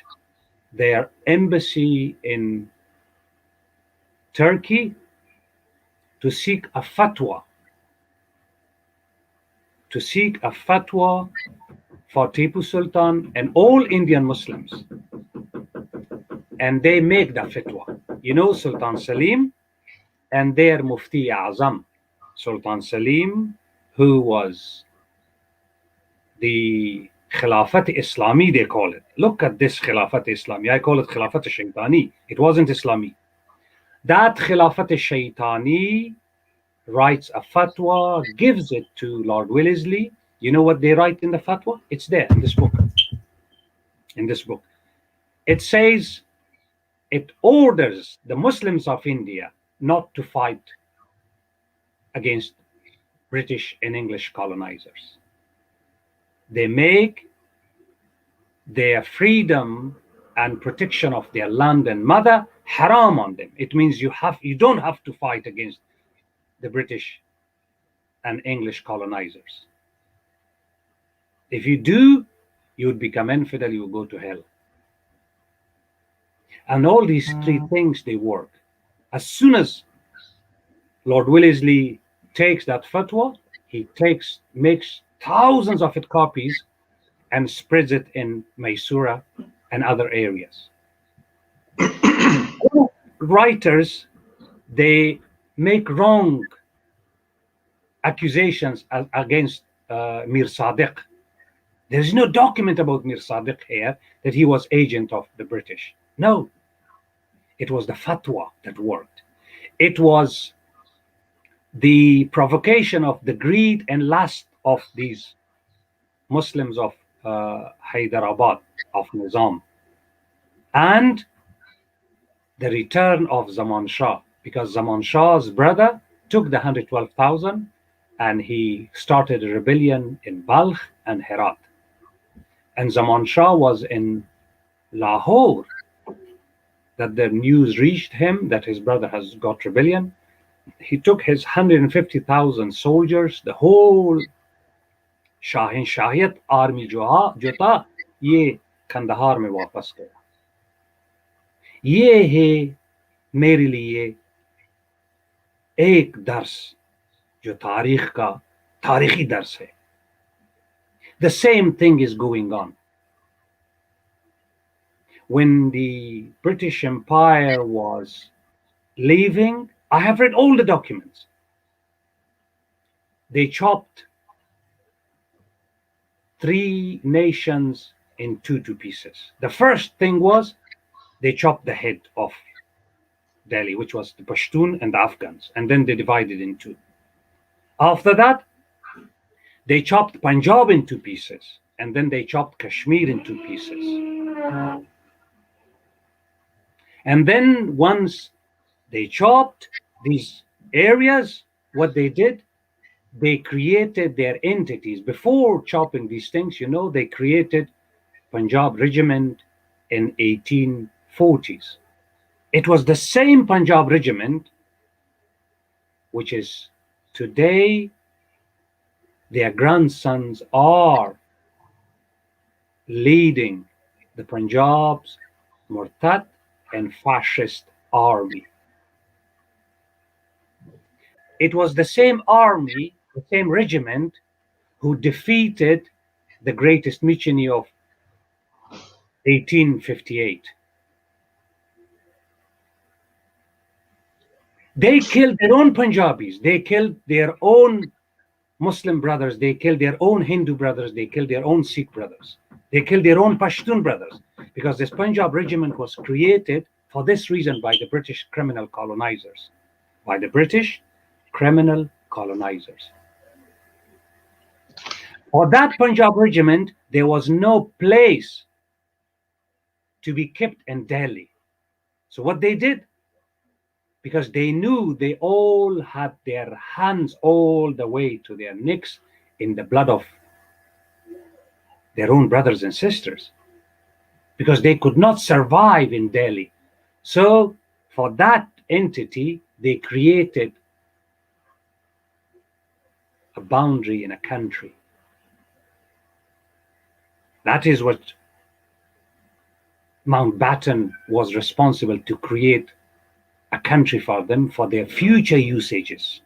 their embassy in Turkey to seek a fatwa. To seek a fatwa for Tipu Sultan and all Indian Muslims. And they make the fatwa. Sultan Salim and their Mufti Azam. Sultan Salim, who was the Khilafat Islami, they call it. Look at this Khilafat Islami. I call it Khilafat Shaitani. It wasn't Islami. That Khilafat Shaitani writes a fatwa, gives it to Lord Wellesley. You know what they write in the fatwa? It's there in this book. In this book. It says, it orders the Muslims of India not to fight against British and English colonizers. They make their freedom and protection of their land and mother haram on them. It means you don't have to fight against the British and English colonizers. If you do, you would become infidel, you would go to hell. And all these three things, they work. As soon as Lord Wellesley takes that fatwa, he makes thousands of it copies and spreads it in Mysura and other areas. Writers, they make wrong accusations against Mir Sadiq. There is no document about Mir Sadiq here that he was agent of the British. No, it was the fatwa that worked. It was the provocation of the greed and lust of these Muslims of Hyderabad, of Nizam, and the return of Zaman Shah, because Zaman Shah's brother took the 112,000 and he started a rebellion in Balkh and Herat. And Zaman Shah was in Lahore, that the news reached him that his brother has got rebellion. He took his 150,000 soldiers, the whole Shahin Shahiyat army जो था ये कंदहार में वापस गया. ये है मेरे लिए एक दर्स जो तारीख का तारीखी दर्स है. The same thing is going on. When the British Empire was leaving, I have read all the documents. They chopped 3 nations in two pieces. The first thing was they chopped the head of Delhi, which was the Pashtun and the Afghans, and then they divided in 2. After that, they chopped Punjab in 2 pieces, and then they chopped Kashmir in 2 pieces. And then once they chopped these areas, what they did, they created their entities. Before chopping these things, they created Punjab Regiment in 1840s. It was the same Punjab Regiment, which is today, their grandsons are leading the Punjab's Murtad and fascist army. It was the same army, the same regiment, who defeated the greatest mutiny of 1858. They killed their own Punjabis, they killed their own Muslim brothers, they killed their own Hindu brothers, they killed their own Sikh brothers, they killed their own Pashtun brothers, because this Punjab regiment was created for this reason by the British criminal colonizers. By the British criminal colonizers. For that Punjab regiment, there was no place to be kept in Delhi. So what they did, because they knew they all had their hands all the way to their necks in the blood of their own brothers and sisters, because they could not survive in Delhi. So for that entity, they created a boundary in a country. That is what Mountbatten was responsible to create, a country for them, for their future usages.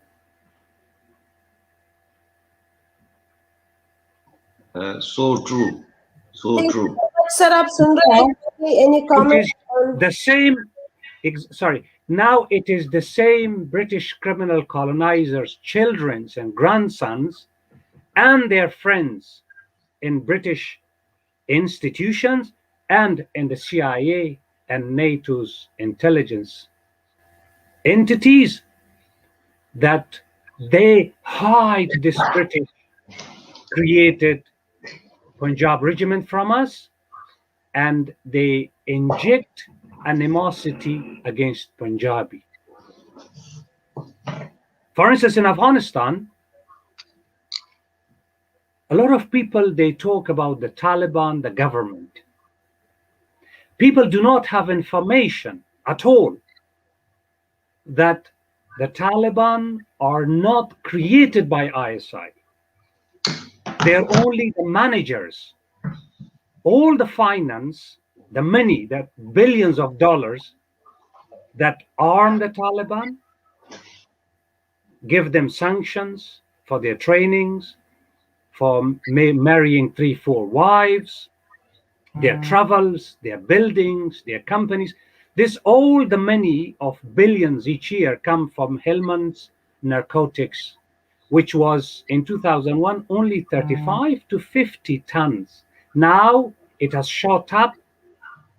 So true. So true. Sir, आप सुन रहे हैं? Any comment? The same, sorry, now it is the same British criminal colonizers' children and grandsons and their friends in British institutions and in the CIA and NATO's intelligence entities that they hide this British created Punjab regiment from us, and they inject animosity against Punjabi. For instance, in Afghanistan, a lot of people, they talk about the Taliban, the government. People do not have information at all that The Taliban are not created by ISI. They're only the managers. All the finance, the money, the billions of dollars that arm the Taliban, give them sanctions for their trainings, for marrying 3, 4 wives, their travels, their buildings, their companies. This all the money of billions each year come from Helmand's narcotics, which was in 2001 only 35 to 50 tons. Now it has shot up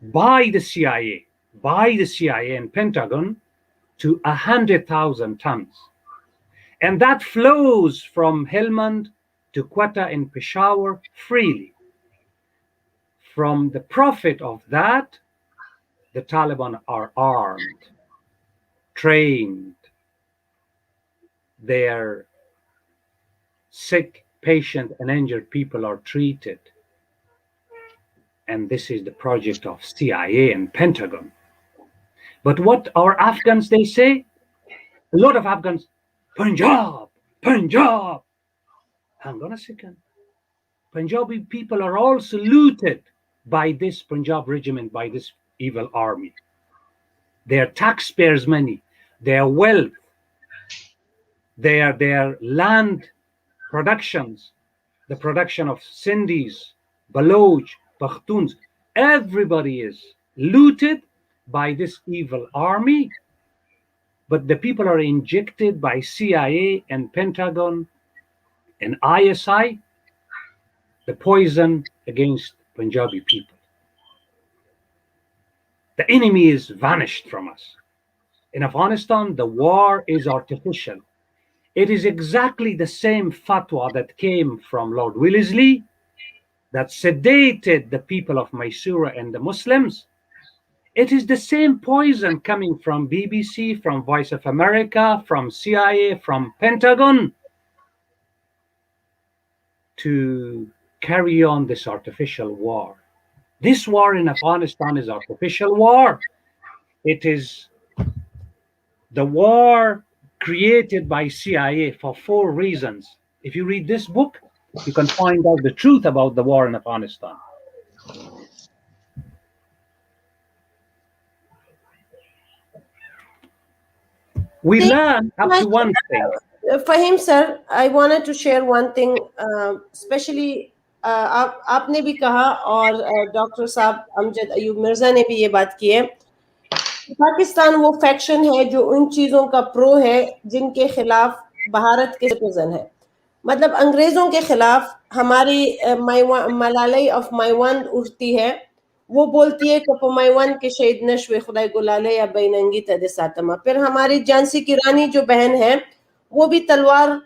by the CIA, and Pentagon to 100,000 tons. And that flows from Helmand to Quetta in Peshawar freely. From the profit of that, the Taliban are armed, trained, their sick, patient, and injured people are treated. And this is the project of CIA and Pentagon. But what our Afghans, they say? A lot of Afghans, Punjab, Punjab. Hang on a second. Punjabi people are also looted by this Punjab regiment, by this evil army. Their taxpayers' money, their wealth, their land productions, the production of Sindhis, Baloch, Pakhtuns, everybody is looted by this evil army. But the people are injected by CIA and Pentagon and ISI, the poison against Punjabi people. The enemy is vanished from us. In Afghanistan, the war is artificial. It is exactly the same fatwa that came from Lord Wellesley that sedated the people of Mysore and the Muslims. It is the same poison coming from BBC, from Voice of America, from CIA, from Pentagon to carry on this artificial war. This war in Afghanistan is artificial war. It is the war created by CIA for 4 reasons. If you read this book, you can find out the truth about the war in Afghanistan. We learn up to one thing. Fahim sir, I wanted to share one thing, especially आपने भी कहा और doctor साहब अमजद अयूब मिर्जा ने भी ये बात की है। पाकिस्तान वो फैक्शन है जो उन चीजों का प्रो है जिनके खिलाफ भारत के सिटीजन है। मतलब अंग्रेजों के खिलाफ हमारी मलालाई ऑफ माइवान उठती है, वो बोलती है कि माइवान के शहीद नश्वे खुदाई गुलाले या बैनंगी तदे सातमा। फिर हमारी झांसी की रानी जो बहन है वो भी तलवार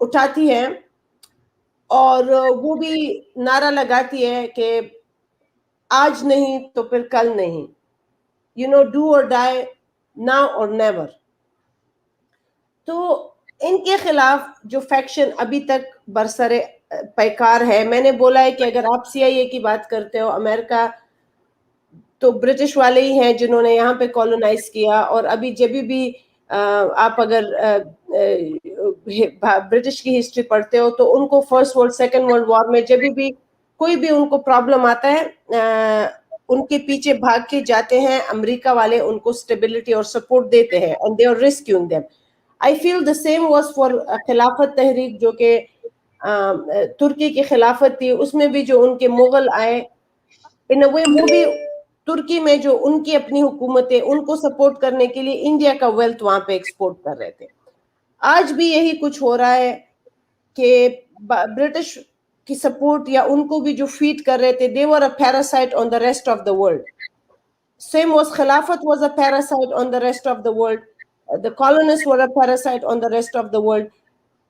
उठाती है और वो भी नारा लगाती है कि आज नहीं तो फिर कल नहीं, you know, do or die now or never। तो इनके खिलाफ जो फैक्शन अभी तक बरसरे पैकार है, मैंने बोला है कि अगर आप CIA की बात करते हो, अमेरिका तो ब्रिटिश वाले ही हैं जिन्होंने यहाँ पे कॉलोनाइज किया। और अभी जब भी आप अगर ब्रिटिश की हिस्ट्री पढ़ते हो तो उनको first world second world war में जब भी कोई भी उनको प्रॉब्लम आता है, उनके पीछे भाग के जाते हैं अमेरिका वाले, उनको स्टेबिलिटी और सपोर्ट देते हैं and they are rescuing them. I feel the same was for Khilafat Tehreek जो कि तुर्की की खिलाफत थी, उसमें भी जो उनके मुगल आए इन अ वे, वो भी तुर्की में जो उनकी अपनी हुकूमत है उनको सपोर्ट करने के लिए इंडिया का वेल्थ वहां पे एक्सपोर्ट कर रहे थे। आज भी यही कुछ हो रहा है कि ब्रिटिश की सपोर्ट या उनको भी जो फीड कर रहे थे, they were a parasite on the rest of the world. Same was खिलाफत was a parasite on the rest of the world, the colonist were a parasite on the rest of the world.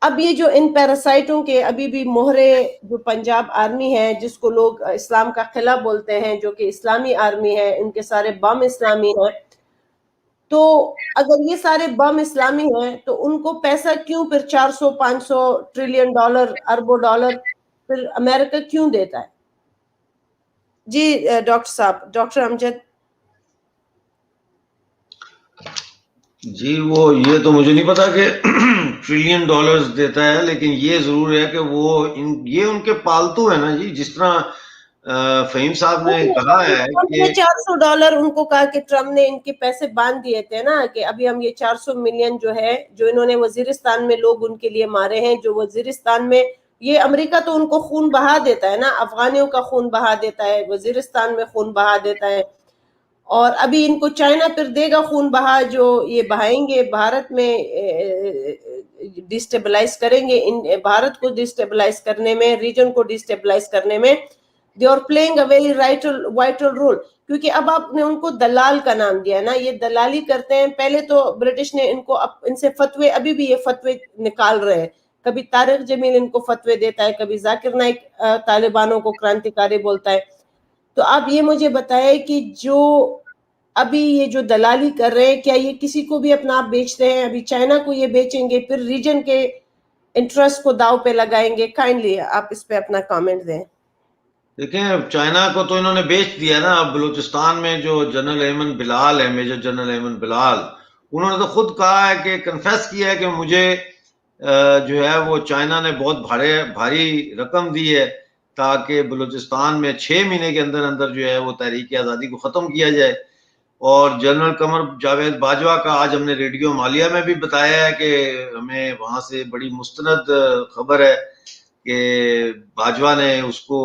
अब ये जो इन पैरासाइटों के अभी भी मोहरे, जो Punjab army है जिसको लोग इस्लाम का किला बोलते हैं, जो कि इस्लामी आर्मी है, इनके सारे बम इस्लामी हैं। तो अगर ये सारे बम इस्लामी हैं तो उनको पैसा क्यों फिर 400-500 ट्रिलियन डॉलर, अरबों डॉलर फिर अमेरिका क्यों देता है? जी डॉक्टर साहब, डॉक्टर अमजद। جی وہ یہ تو مجھے نہیں پتا کہ ٹریلین ڈالرز دیتا ہے، لیکن یہ ضرور ہے کہ وہ یہ ان کے پالتو ہے نا جی، جس طرح فہیم صاحب نے کہا ہے کہ $400 ان کو کہا کہ ٹرمپ نے ان کے پیسے باندھ دیے تھے نا، کہ ابھی ہم یہ 400 ملین جو ہے جو انہوں نے وزیرستان میں لوگ ان کے لیے مارے ہیں، جو وزیرستان میں یہ امریکہ تو ان کو خون بہا دیتا ہے نا، افغانیوں کا خون بہا دیتا ہے، وزیرستان میں خون بہا دیتا ہے، اور ابھی ان کو چائنا پھر دے گا خون بہا، جو یہ بہائیں گے بھارت میں ڈیسٹیبلائز کریں گے، بھارت کو ڈیسٹیبلائز کرنے میں، ریجن کو ڈیسٹیبلائز کرنے میں they are playing a very vital role، کیونکہ اب آپ نے ان کو دلال کا نام دیا نا، یہ دلالی کرتے ہیں۔ پہلے تو برٹش نے ان کو ان سے فتوے، ابھی بھی یہ فتوے نکال رہے ہیں، کبھی طارق جمیل ان کو فتوے دیتا ہے، کبھی ذاکر نائک طالبانوں کو کرانتیکاری بولتا ہے۔ تو آپ یہ مجھے بتائیں کہ جو ابھی یہ جو دلالی کر رہے ہیں، کیا یہ کسی کو بھی اپنا آپ بیچتے ہیں؟ ابھی چائنا کو یہ بیچیں گے، پھر ریجن کے انٹرسٹ کو داؤ پہ لگائیں گے؟ کائنڈلی آپ اس پہ اپنا کامنٹ دیں۔ دیکھیں چائنا کو تو انہوں نے بیچ دیا نا۔ اب بلوچستان میں جو جنرل ایمن بلال ہے، میجر جنرل ایمن بلال، انہوں نے تو خود کہا ہے کہ کنفیس کیا ہے کہ مجھے جو ہے وہ چائنا نے بہت بھاری رقم دی ہے تاکہ بلوچستان میں 6 مہینے کے اندر اندر جو ہے وہ تحریک آزادی کو ختم کیا جائے۔ اور جنرل قمر جاوید باجوہ کا آج ہم نے ریڈیو مالیہ میں بھی بتایا ہے کہ ہمیں وہاں سے بڑی مستند خبر ہے کہ باجوہ نے اس کو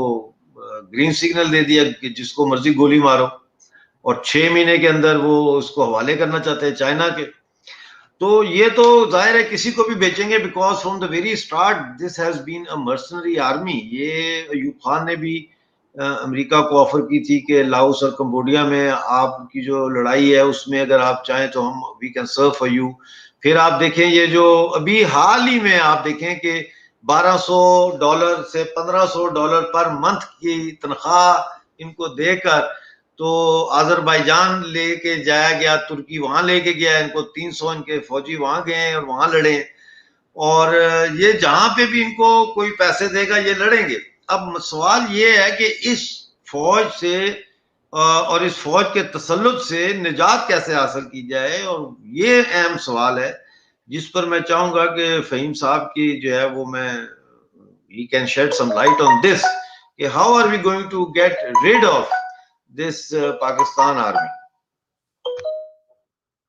گرین سگنل دے دیا کہ جس کو مرضی گولی مارو، اور 6 مہینے کے اندر وہ اس کو حوالے کرنا چاہتے ہیں چائنا کے۔ تو یہ تو ظاہر ہے کسی کو بھی بیچیں گے، because from the very start this has been a mercenary army. یہ ایوب خان نے بھی امریکہ کو آفر کی تھی کہ لاؤس اور کمبوڈیا میں آپ کی جو لڑائی ہے اس میں اگر آپ چاہیں تو ہم we can serve for you. پھر آپ دیکھیں یہ جو ابھی حال ہی میں آپ دیکھیں کہ $1200 سے $1500 پر منتھ کی تنخواہ ان کو دے کر تو آذربائیجان لے کے جایا گیا، ترکی وہاں لے کے گیا، ان کو 300 ان کے فوجی وہاں گئے ہیں اور وہاں لڑے، اور یہ جہاں پہ بھی ان کو کوئی پیسے دے گا یہ لڑیں گے۔ اب سوال یہ ہے کہ اس فوج سے اور اس فوج کے تسلط سے نجات کیسے حاصل کی جائے، اور یہ اہم سوال ہے جس پر میں چاہوں گا کہ فہیم صاحب کی جو ہے وہ میں he can shed some light on this کہ how are we going to get rid of this Pakistan army۔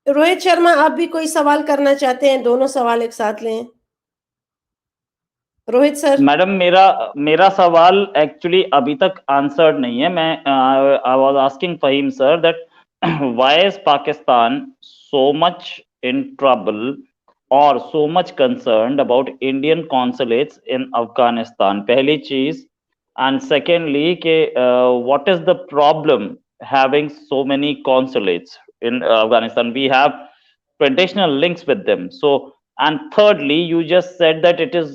Rohit Sharma آپ بھی کوئی سوال کرنا چاہتے ہیں؟ دونوں سوال ایک ساتھ لیں۔ روہت سر۔ میڈم میرا سوال ایکچولی ابھی تک آنسرڈ نہیں ہے۔ میں I was asking Fahim sir that why is Pakistan so much in trouble or so much concerned about Indian consulates in Afghanistan؟ پہلی چیز، and secondly کہ what is the problem having so many consulates in Afghanistan? We have traditional links with them. So, and thirdly, you just said that it is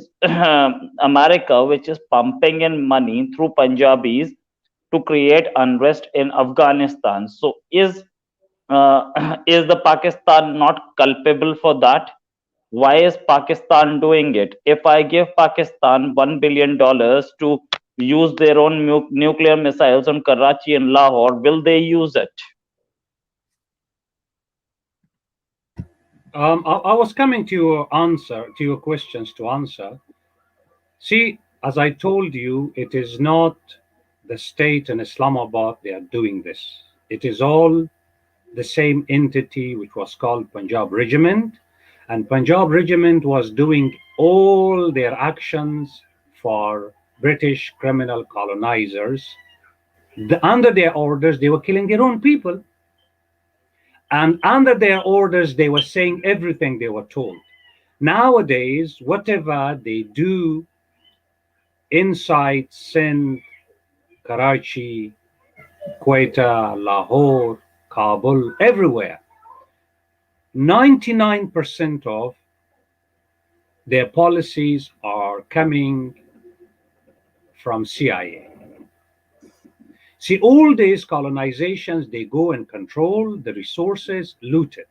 America which is pumping in money through Punjabis to create unrest in Afghanistan. So is the Pakistan not culpable for that? Why is Pakistan doing it? If I give Pakistan $1 billion to use their own nuclear missiles on Karachi and Lahore, will they use it? I was coming to your questions to answer. See, as I told you, it is not the state in Islamabad they are doing this. It is all the same entity which was called Punjab Regiment, and Punjab Regiment was doing all their actions for British criminal colonizers. Under their orders, they were killing their own people. And under their orders, they were saying everything they were told. Nowadays, whatever they do inside Sindh, Karachi, Quetta, Lahore, Kabul, everywhere, 99% of their policies are coming from CIA. See, all these colonizations, they go and control the resources, loot it.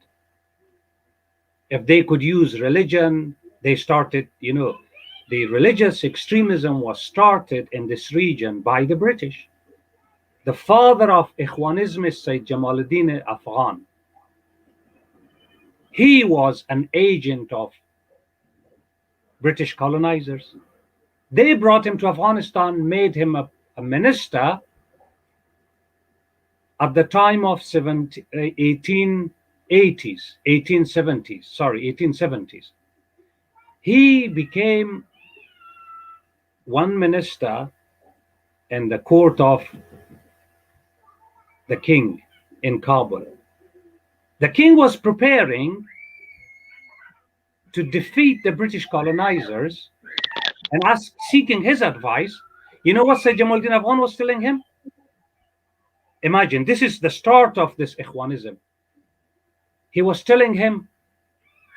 If they could use religion, they started, the religious extremism was started in this region by the British. The father of Ikhwanism is Sayyid Jamaluddin Afghan. He was an agent of British colonizers. They brought him to Afghanistan, made him a minister at the time of 1870s. He became one minister in the court of the king in Kabul. The king was preparing to defeat the British colonizers and seeking his advice. You know what Sayyid Jamaluddin Afghan was telling him? Imagine, this is the start of this Ikhwanism. He was telling him,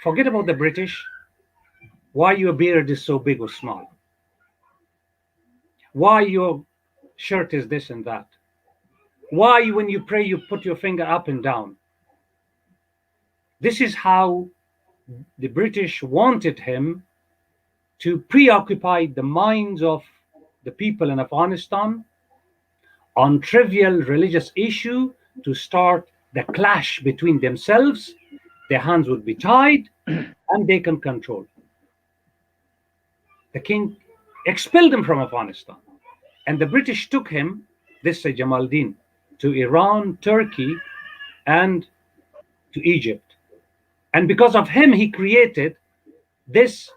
forget about the British. Why your beard is so big or small? Why your shirt is this and that? Why when you pray you put your finger up and down? This is how the British wanted him to preoccupy the minds of the people in Afghanistan on trivial religious issue, to start the clash between themselves. Their hands would be tied and they can control. The king expelled him from Afghanistan, and the British took him, this Sayyid Jamaluddin, to Iran, Turkey, and to Egypt. And because of him, he created this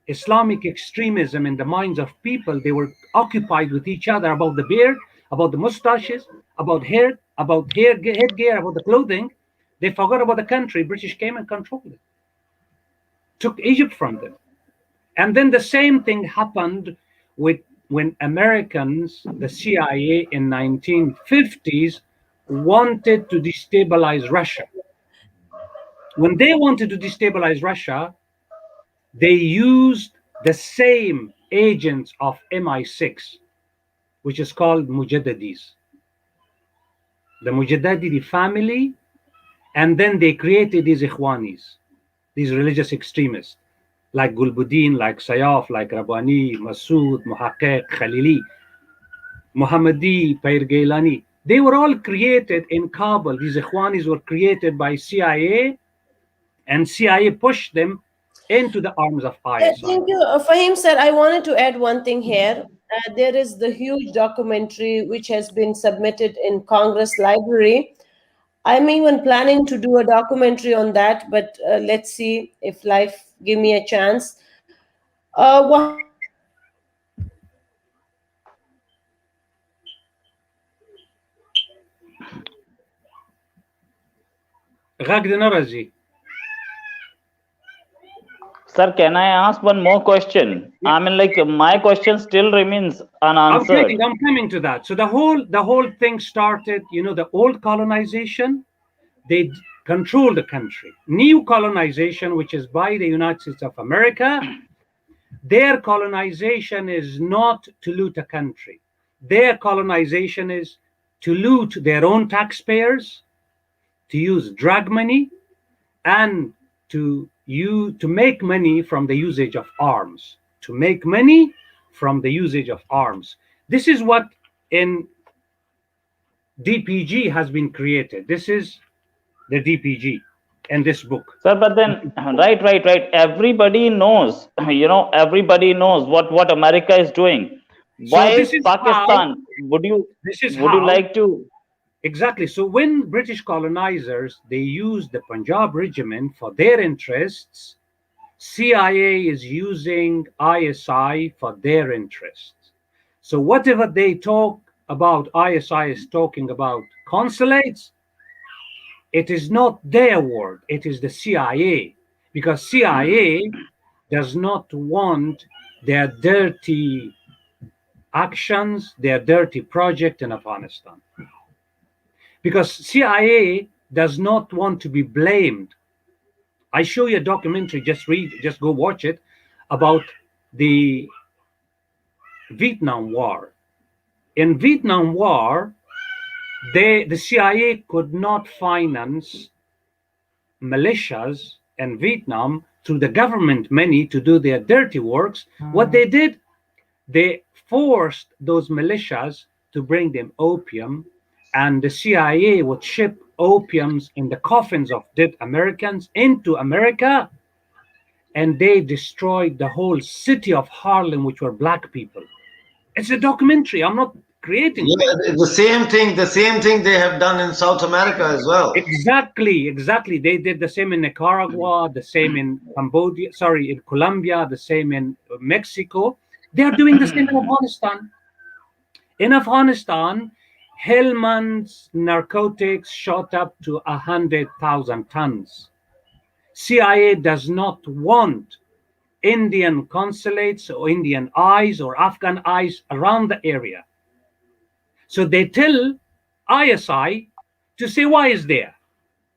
Islamic extremism in the minds of people. They were occupied with each other about the beard, about the mustaches, about headgear, about the clothing. They forgot about the country. British came and controlled it, took Egypt from them. And then the same thing happened when Americans, the CIA in 1950s, wanted to destabilize Russia. When they wanted to destabilize Russia, they used the same agents of MI6, which is called Mujaddidis, the Mujaddidi family, and then they created these Ikhwanis, these religious extremists, like Gulbuddin, like Sayaf, like Rabbani, Masood, Muhaqqiq, Khalili, Muhammadi, Pair Gailani. They were all created in Kabul. These Ikhwanis were created by CIA, and CIA pushed them into the arms of ISI. Thank you, Fahim sir. I wanted to add one thing here. There is the huge documentary which has been submitted in Congress Library. I'm even planning to do a documentary on that, but let's see if life give me a chance. Sir, can I ask one more question? I mean, like, my question still remains unanswered. I'm coming to that. So the whole thing started, the old colonization, they control the country. New colonization, which is by the United States of America, their colonization is not to loot a country. Their colonization is to loot their own taxpayers, to use drug money, and to make money from the usage of arms. To make money from the usage of arms. This is what in DPG has been created. This is the DPG in this book. Sir, but then, right. Everybody knows, everybody knows what America is doing. Why is Pakistan? Would you like to? Exactly. So when British colonizers, they used the Punjab regiment for their interests, CIA is using ISI for their interests. So whatever they talk about, ISI is talking about consulates. It is not their word, it is the CIA, because CIA does not want their dirty actions, their dirty project in Afghanistan. Because CIA does not want to be blamed. I show you a documentary, just go watch it, about the Vietnam War. In Vietnam War, the CIA could not finance militias in Vietnam through the government money to do their dirty works. What they did, they forced those militias to bring them opium, and the CIA would ship opiums in the coffins of dead Americans into America, and they destroyed the whole city of Harlem, which were black people. It's a documentary. I'm not creating things. Yeah, the same thing they have done in South America as well. Exactly. They did the same in Nicaragua, the same in Cambodia, sorry, in Colombia, the same in Mexico. They are doing the same in Afghanistan. In Afghanistan, Helmand's narcotics shot up to 100,000 tons. CIA does not want Indian consulates or Indian eyes or Afghan eyes around the area. So they tell ISI to say why is there.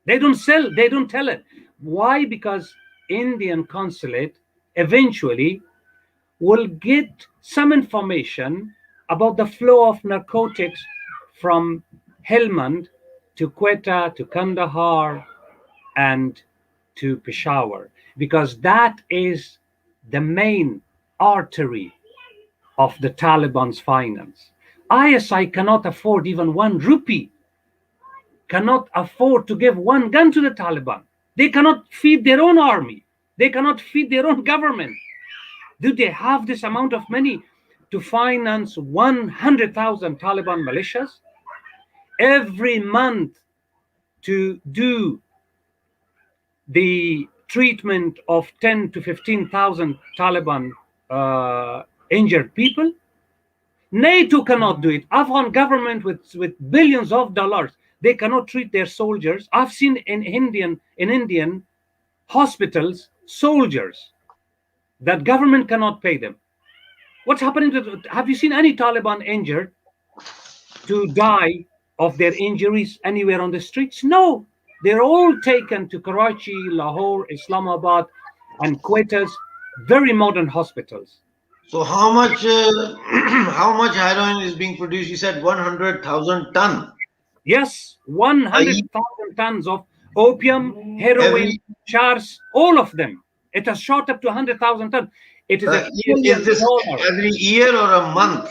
They don't tell it. Why? Because Indian consulate eventually will get some information about the flow of narcotics from Helmand to Quetta to Kandahar and to Peshawar, because that is the main artery of the Taliban's finance. ISI cannot afford even 1 rupee, cannot afford to give 1 gun to the Taliban. They cannot feed their own army. They cannot feed their own government. Do they have this amount of money to finance 100,000 Taliban militias every month to do the treatment of 10 to 15,000 Taliban injured people? NATO cannot do it. Afghan government with billions of dollars, they cannot treat their soldiers. I've seen in Indian hospitals soldiers that government cannot pay them. What's happening to? Have you seen any Taliban injured to die of their injuries anywhere on the streets? No, they're all taken to Karachi, Lahore, Islamabad, and Quetta's very modern hospitals. So how much how much heroin is being produced? You said 100,000 ton. Yes, 100,000 tons of opium, heroin, chars, all of them. It has shot up to 100,000 tons. It is $1 is this billion. every year or a month?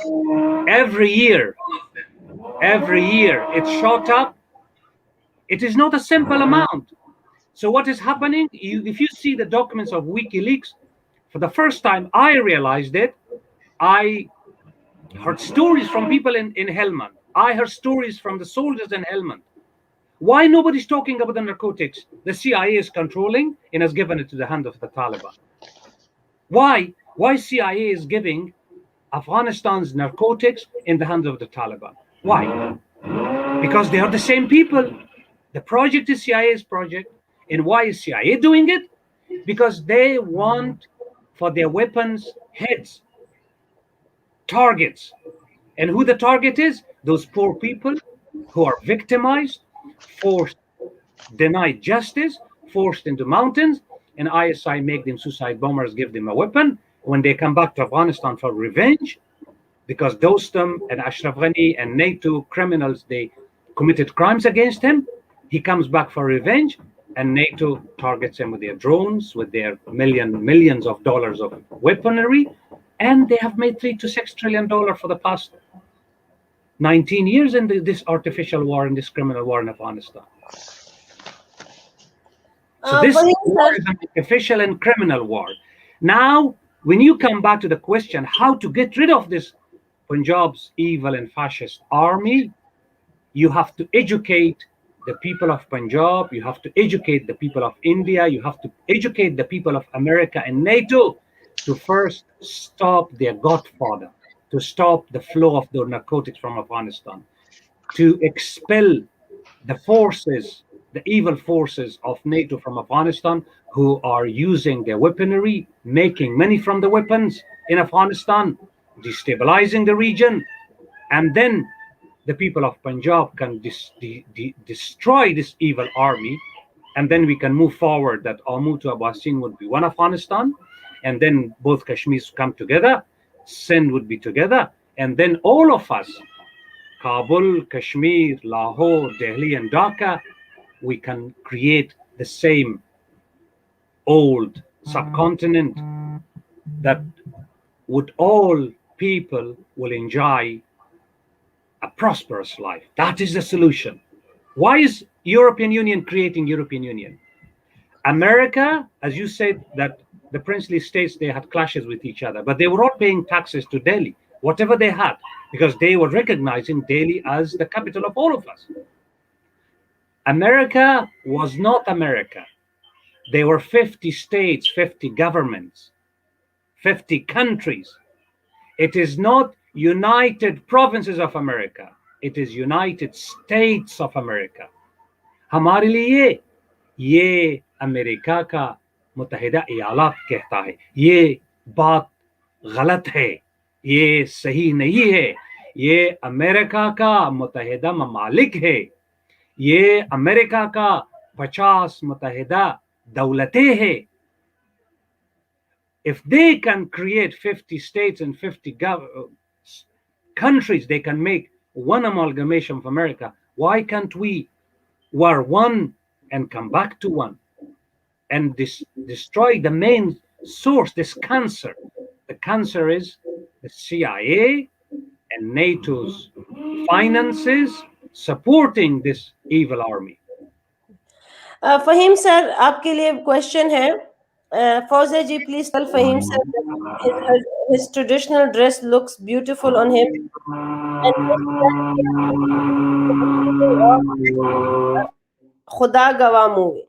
Every year. Every year. It shot up. It is not a simple amount. So what is happening? If you see the documents of WikiLeaks, for the first time I realized it. I heard stories from people in Helmand. I heard stories from the soldiers in Helmand. Why nobody's talking about the narcotics? The CIA is controlling and has given it to the hand of the Taliban. Why? Why CIA is giving Afghanistan's narcotics in the hands of the Taliban? Why? Because they are the same people. The project is CIA's project. And why is CIA doing it? Because they want for their weapons heads, targets. And who the target is? Those poor people who are victimized, forced, denied justice, forced into mountains, and ISI make them suicide bombers, give them a weapon. When they come back to Afghanistan for revenge, because Dostum and Ashraf Ghani and NATO criminals, they committed crimes against him, he comes back for revenge, and NATO targets him with their drones, with their millions of dollars of weaponry, and they have made $3 to $6 trillion for the past 19 years in this artificial war, in this criminal war in Afghanistan. So this war is an artificial and criminal war. Now, when you come back to the question how to get rid of this Punjab's evil and fascist army, you have to educate the people of Punjab, you have to educate the people of India, you have to educate the people of America and NATO to first stop their godfather, to stop the flow of the narcotics from Afghanistan, to expel the forces, the evil forces of NATO from Afghanistan, who are using their weaponry, making money from the weapons in Afghanistan, destabilizing the region, and then the people of Punjab can destroy this evil army, and then we can move forward that Amut to Abbasin would be one Afghanistan, and then both Kashmirs come together, Sindh would be together, and then all of us, Kabul, Kashmir, Lahore, Delhi, and Dhaka, we can create the same old subcontinent that would all people will enjoy a prosperous life. That is the solution. Why is European Union creating European Union. America, as you said, that the princely states, they had clashes with each other, but they were all paying taxes to Delhi, whatever they had, because they were recognizing Delhi as the capital of all of us. America was not America. There were 50 states, 50 governments, 50 countries. It is not United Provinces of America. It is United States of America. हमारे लिए ये America का मुत्तहिदा इयालात कहता है। ये बात गलत है, ये सही नहीं है। ये अमेरिका का मुत्तहिदा ममालिक है। ये अमेरिका का 50 मुत्तहिदा दौलतें हैं। If they can create 50 states and 50 countries, they can make one amalgamation of America. Why can't we were one and come back to one and destroy the main source, this cancer? The cancer is the CIA and NATO's finances supporting this evil army. Faheem sir, आपके लिए question है. Fauzia ji, please tell Faheem sir his traditional dress looks beautiful on him, खुदा गवाह movie.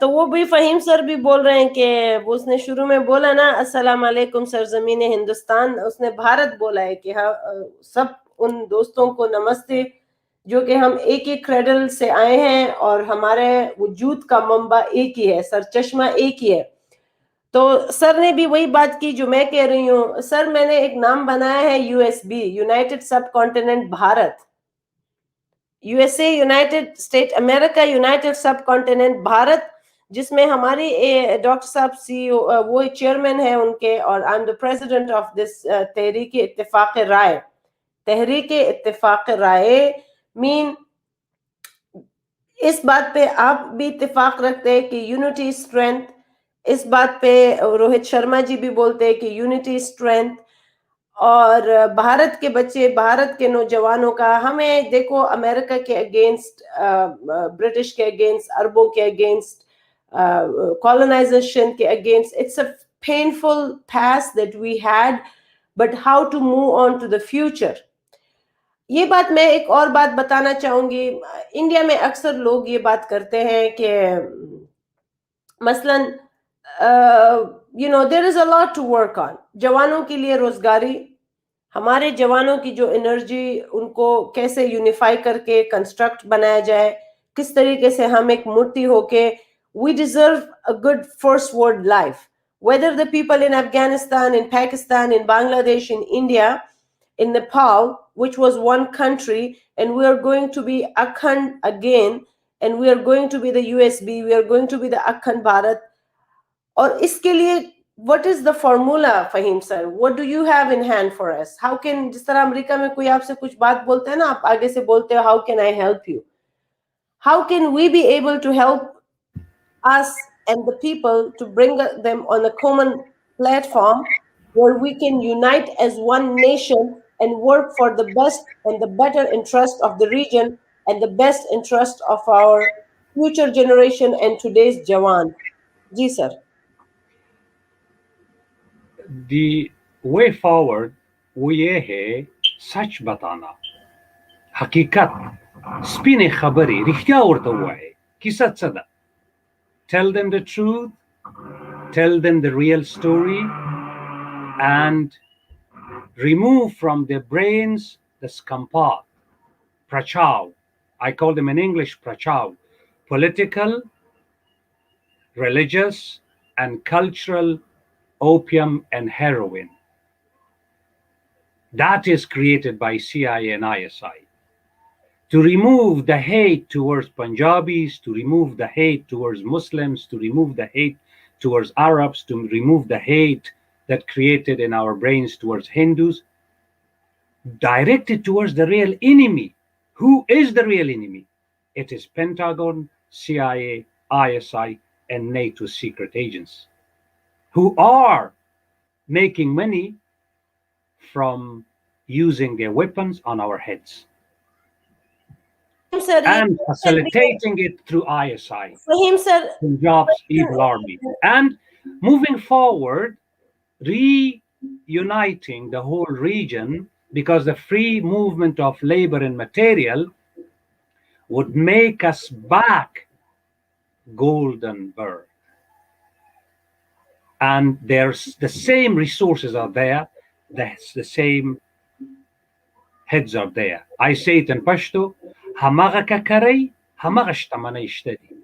तो वो भी Faheem sir भी बोल रहे हैं कि वो उसने शुरू में बोला ना, अस्सलाम वालेकुम सरजमीन हिंदुस्तान, उसने भारत बोला है कि हाँ, सब उन दोस्तों को नमस्ते जो कि हम एक ही क्रेडल से आए हैं और हमारे वजूद का मंबा एक ही है, सर चश्मा एक ही है. तो सर ने भी वही बात की जो मैं कह रही हूँ. सर, मैंने एक नाम बनाया है यूएसबी, यूनाइटेड सब continent Bharat. USA, United state America, United सब कॉन्टिनेंट भारत, जिसमें हमारी डॉक्टर साहब सीईओ, वो चेयरमैन है उनके, और I am the president of this Tehreek Ittefaq Rai. Tehreek Ittefaq Rai mean, इस बात पे आप भी इत्तेफाक रखते हैं कि यूनिटी स्ट्रेंथ. इस बात पे रोहित शर्मा जी भी बोलते हैं कि यूनिटी स्ट्रेंथ. और भारत के बच्चे, भारत के नौजवानों का, हमें देखो अमेरिका के अगेंस्ट, ब्रिटिश के अगेंस्ट, अरबों के अगेंस्ट, कॉलोनाइजेशन के against, it's a painful past that we had, but how to move on to the future. ये बात मैं एक और बात बताना चाहूंगी. इंडिया में अक्सर लोग ये बात करते हैं कि मसलन there is a lot to work on. जवानों के लिए रोजगारी, हमारे जवानों की जो एनर्जी, उनको कैसे यूनिफाई करके कंस्ट्रक्ट बनाया जाए, किस तरीके से हम एक मूर्ति होके, we deserve a good first world life. Whether the people in Afghanistan, in Pakistan, in Bangladesh, in India, in Nepal, which was one country, and we are going to be Afghan again, and we are going to be the USB, we are going to be the Afghan Bharat. और इसके लिए what is the formula, Fahim sir? What do you have in hand for us? How can, जिस तरह America में कोई आपसे कुछ बात बोलता है ना, आप आगे से बोलते हो, how can I help you? How can we be able to help us and the people to bring them on a common platform where we can unite as one nation and work for the best and the better interest of the region and the best interest of our future generation and today's Jawan? Ji sir. The way forward वो ये है सच बताना, हकीकत, spin खबरी, रिख्या उड़ता हुआ है कि सच सदा. Tell them the truth, tell them the real story, and remove from their brains the scampat, prachav. I call them in English prachav, political, religious, and cultural opium and heroin. That is created by CIA and ISI. To remove the hate towards Punjabis, to remove the hate towards Muslims, to remove the hate towards Arabs, to remove the hate that created in our brains towards Hindus, directed towards the real enemy. Who is the real enemy? It is Pentagon, CIA, ISI, and NATO secret agents who are making money from using their weapons on our heads. sir, and facilitating it through ISI, Fahim sir, Punjab's evil army. And moving forward, reuniting the whole region, because the free movement of labor and material would make us back golden bird. And there's the same resources are there, the same heads are there. I say it in Pashto, hamaga kakari, hamaga shtamana ishtadi.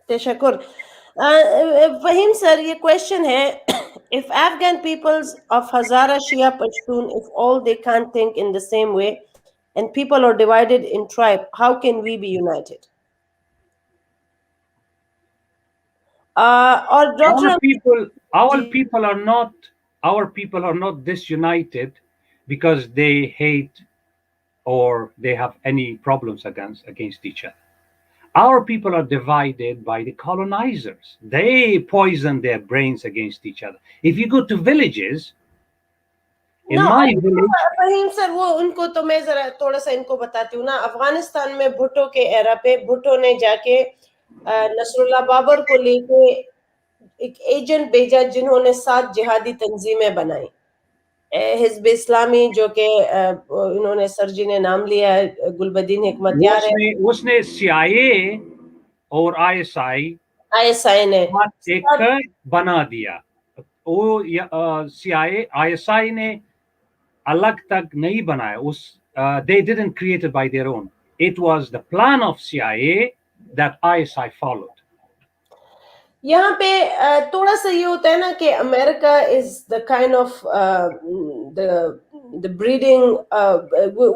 Tashakur. Fahim sir, ये question है, if Afghan peoples of Hazara Shia Pashtun, if all they can't think in the same way, and people are divided in tribe, how can we be united? Or Dr. Our people are not disunited because they hate or they have any problems against each other. Our people are divided by the colonizers. They poison their brains against each other. If you go to villages, in No, my village, Faheem sir वो उनको तो मैं जरा थोड़ा सा इनको बताती हूँ ना, अफगानिस्तान में भुट्टो के एरा पे भुट्टो ने जाके नसरुल्लाह बाबर को लेके एक एजेंट भेजा जिन्होंने 7 जिहादी तंजीमें बनाई। हिजब इस्लामी जो कि इन्होंने सर जी ने नाम लिया है, गुलबदीन हिकमतयार है, उसने CIA और ISI ने एक बना दिया। वो CIA ISI ने अलग तक नहीं बनाया, they didn't create it by their own. It was the plan of CIA that ISI followed. यहाँ पे थोड़ा सा ये होता है ना कि America is the kind of the breeding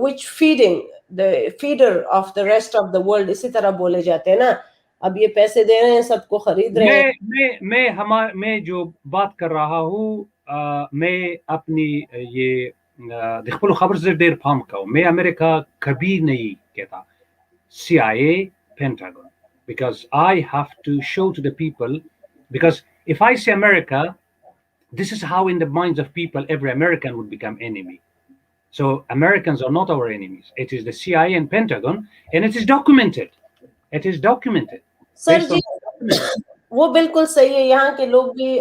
which feeding the feeder of the rest of the world, इसी तरह बोले जाते हैं ना, अब ये पैसे दे रहे हैं, सबको खरीद रहे हैं। मैं जो बात कर रहा हूँ, मैं अपनी ये देखो खबर से देर फार्म का हूँ, मैं अमेरिका कभी नहीं कहता CIA, Pentagon, because I have to show to the people, because if I say America, this is how in the minds of people every American would become enemy. So Americans are not our enemies. It is the CIA and Pentagon, and it is documented. It is documented. Sir ji वो बिल्कुल सही है, यहाँ के लोग भी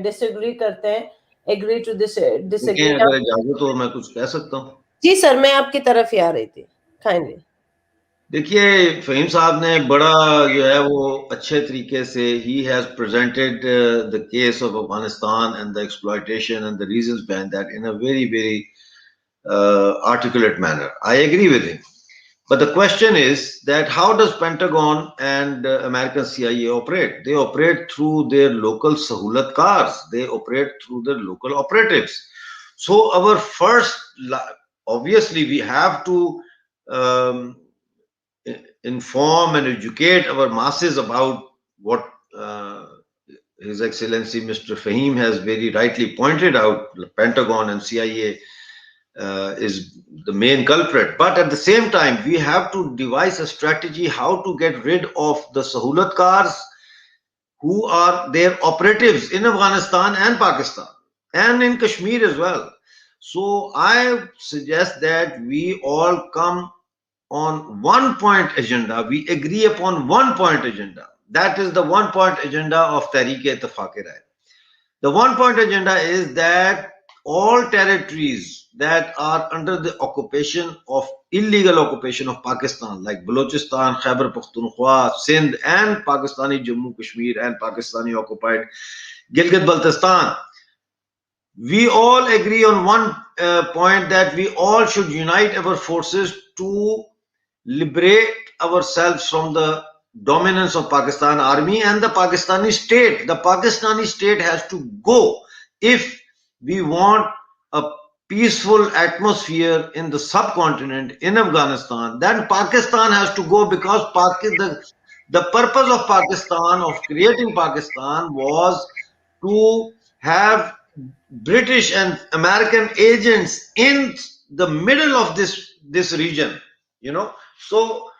disagree करते हैं, एग्री टू डिसएग्री। अगर इजाजत हो मैं कुछ कह सकता हूँ? जी सर, मैं आपकी तरफ ही आ रही थी, काइंडली। देखिए फहीम साहब ने बड़ा जो है वो अच्छे तरीके से he has presented the case of Afghanistan and the exploitation and the reasons behind that in a very articulate manner. I agree with him. But the question is that how does Pentagon and American CIA operate? They operate through their local sahulat cars. They operate through their local operatives. So our first, obviously we have to inform and educate our masses about what His Excellency Mr. Fahim has very rightly pointed out. The Pentagon and CIA is the main culprit, but at the same time we have to devise a strategy how to get rid of the sahulat cars who are their operatives in Afghanistan and Pakistan and in Kashmir as well. So I suggest that we all come on one point agenda, we agree upon one point agenda. That is the one point agenda of Tehreek-e-Ittifaq-e-Rai. The one point agenda is that all territories that are under the occupation of illegal occupation of Pakistan, like Balochistan, Khyber Pakhtunkhwa, Sindh, and Pakistani Jammu Kashmir and Pakistani occupied Gilgit-Baltistan, we all agree on one point, that we all should unite our forces to liberate ourselves from the dominance of Pakistan army and the Pakistani state. The Pakistani state has to go if we want a peaceful atmosphere in the subcontinent, in Afghanistan. Then Pakistan has to go, because the purpose of Pakistan, of creating Pakistan, was to have British and American agents in the middle of this region, you know. So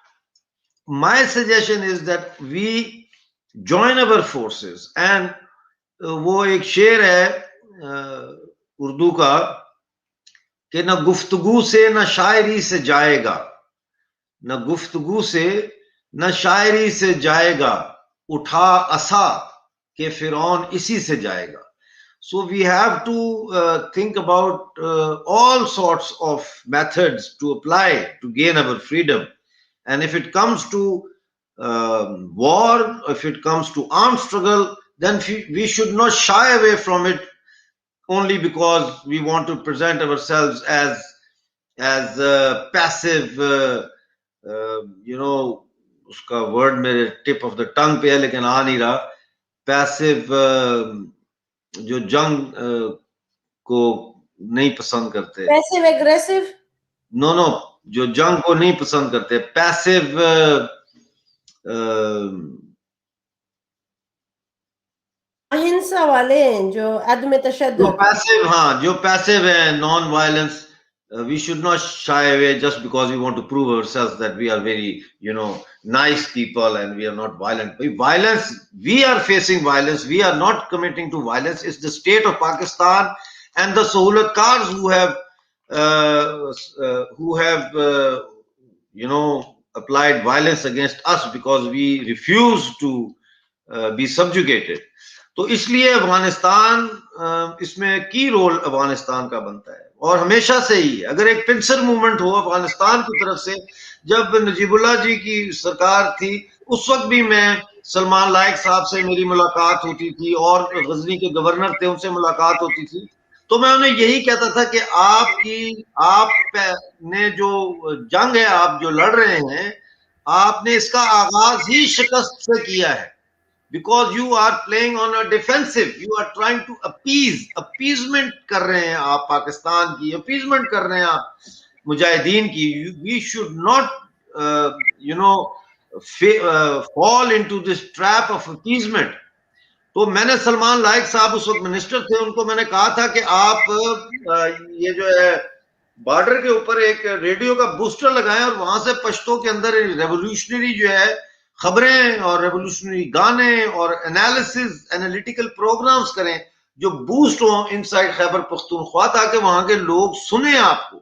my suggestion is that we join our forces, and वो एक शेर है उर्दू का کہ نہ گفتگو سے نہ شاعری سے جائے گا، نہ گفتگو سے نہ شاعری سے جائے گا، اٹھا عصا کہ فرعون اسی سے جائے گا. So we have to think about all sorts of methods to apply to gain our freedom. And if it comes to war, if it comes to armed struggle, then we should not shy away from it only because we want to present ourselves as passive, you know, اس کا word میرے tip of the ٹنگ پہ ہے لیکن آ نہیں رہا. Passive جو جنگ کو نہیں پسند کرتے، پیسو ایگریسو، نو جو جنگ کو نہیں پسند کرتے، پیسو اہنسا والے ہیں جو عدم جو تشدد. پیسو، ہاں جو پیسو ہیں، non violence. We should not shy away just because we want to prove ourselves that we are very, nice people and we are not violent. Violence, we are facing violence. We are not committing to violence. It's the state of Pakistan and the Sahulat Kars who have applied violence against us because we refuse to be subjugated. تو اس لیے افغانستان، اس میں کی role Afghanistan کا بنتا ہے اور ہمیشہ سے ہی. اگر ایک پنسر موومنٹ ہو افغانستان کی طرف سے، جب نجیب اللہ جی کی سرکار تھی اس وقت بھی میں سلمان لائق صاحب سے میری ملاقات ہوتی تھی اور غزنی کے گورنر تھے ان سے ملاقات ہوتی تھی، تو میں انہیں یہی کہتا تھا کہ آپ نے جو جنگ ہے، آپ جو لڑ رہے ہیں، آپ نے اس کا آغاز ہی شکست سے کیا ہے. Because you are playing on a defensive, you are trying to appeasement کر رہے ہیں آپ پاکستان کی، appeasement کر رہے ہیں آپ مجاہدین کی. We should not fall into this trap of appeasement. تو میں نے سلمان لائق صاحب اس وقت منسٹر تھے، ان کو میں نے کہا تھا کہ آپ یہ جو ہے بارڈر کے اوپر ایک ریڈیو کا بوسٹر لگائیں اور وہاں سے پشتو کے اندر ریولیوشنری جو ہے خبریں اور ریولیوشنری گانے اور انالیٹیکل پروگرامز کریں جو بوسٹ ہوں ان سائڈ خیبر پختونخوا، تاکہ وہاں کے لوگ سنیں آپ کو.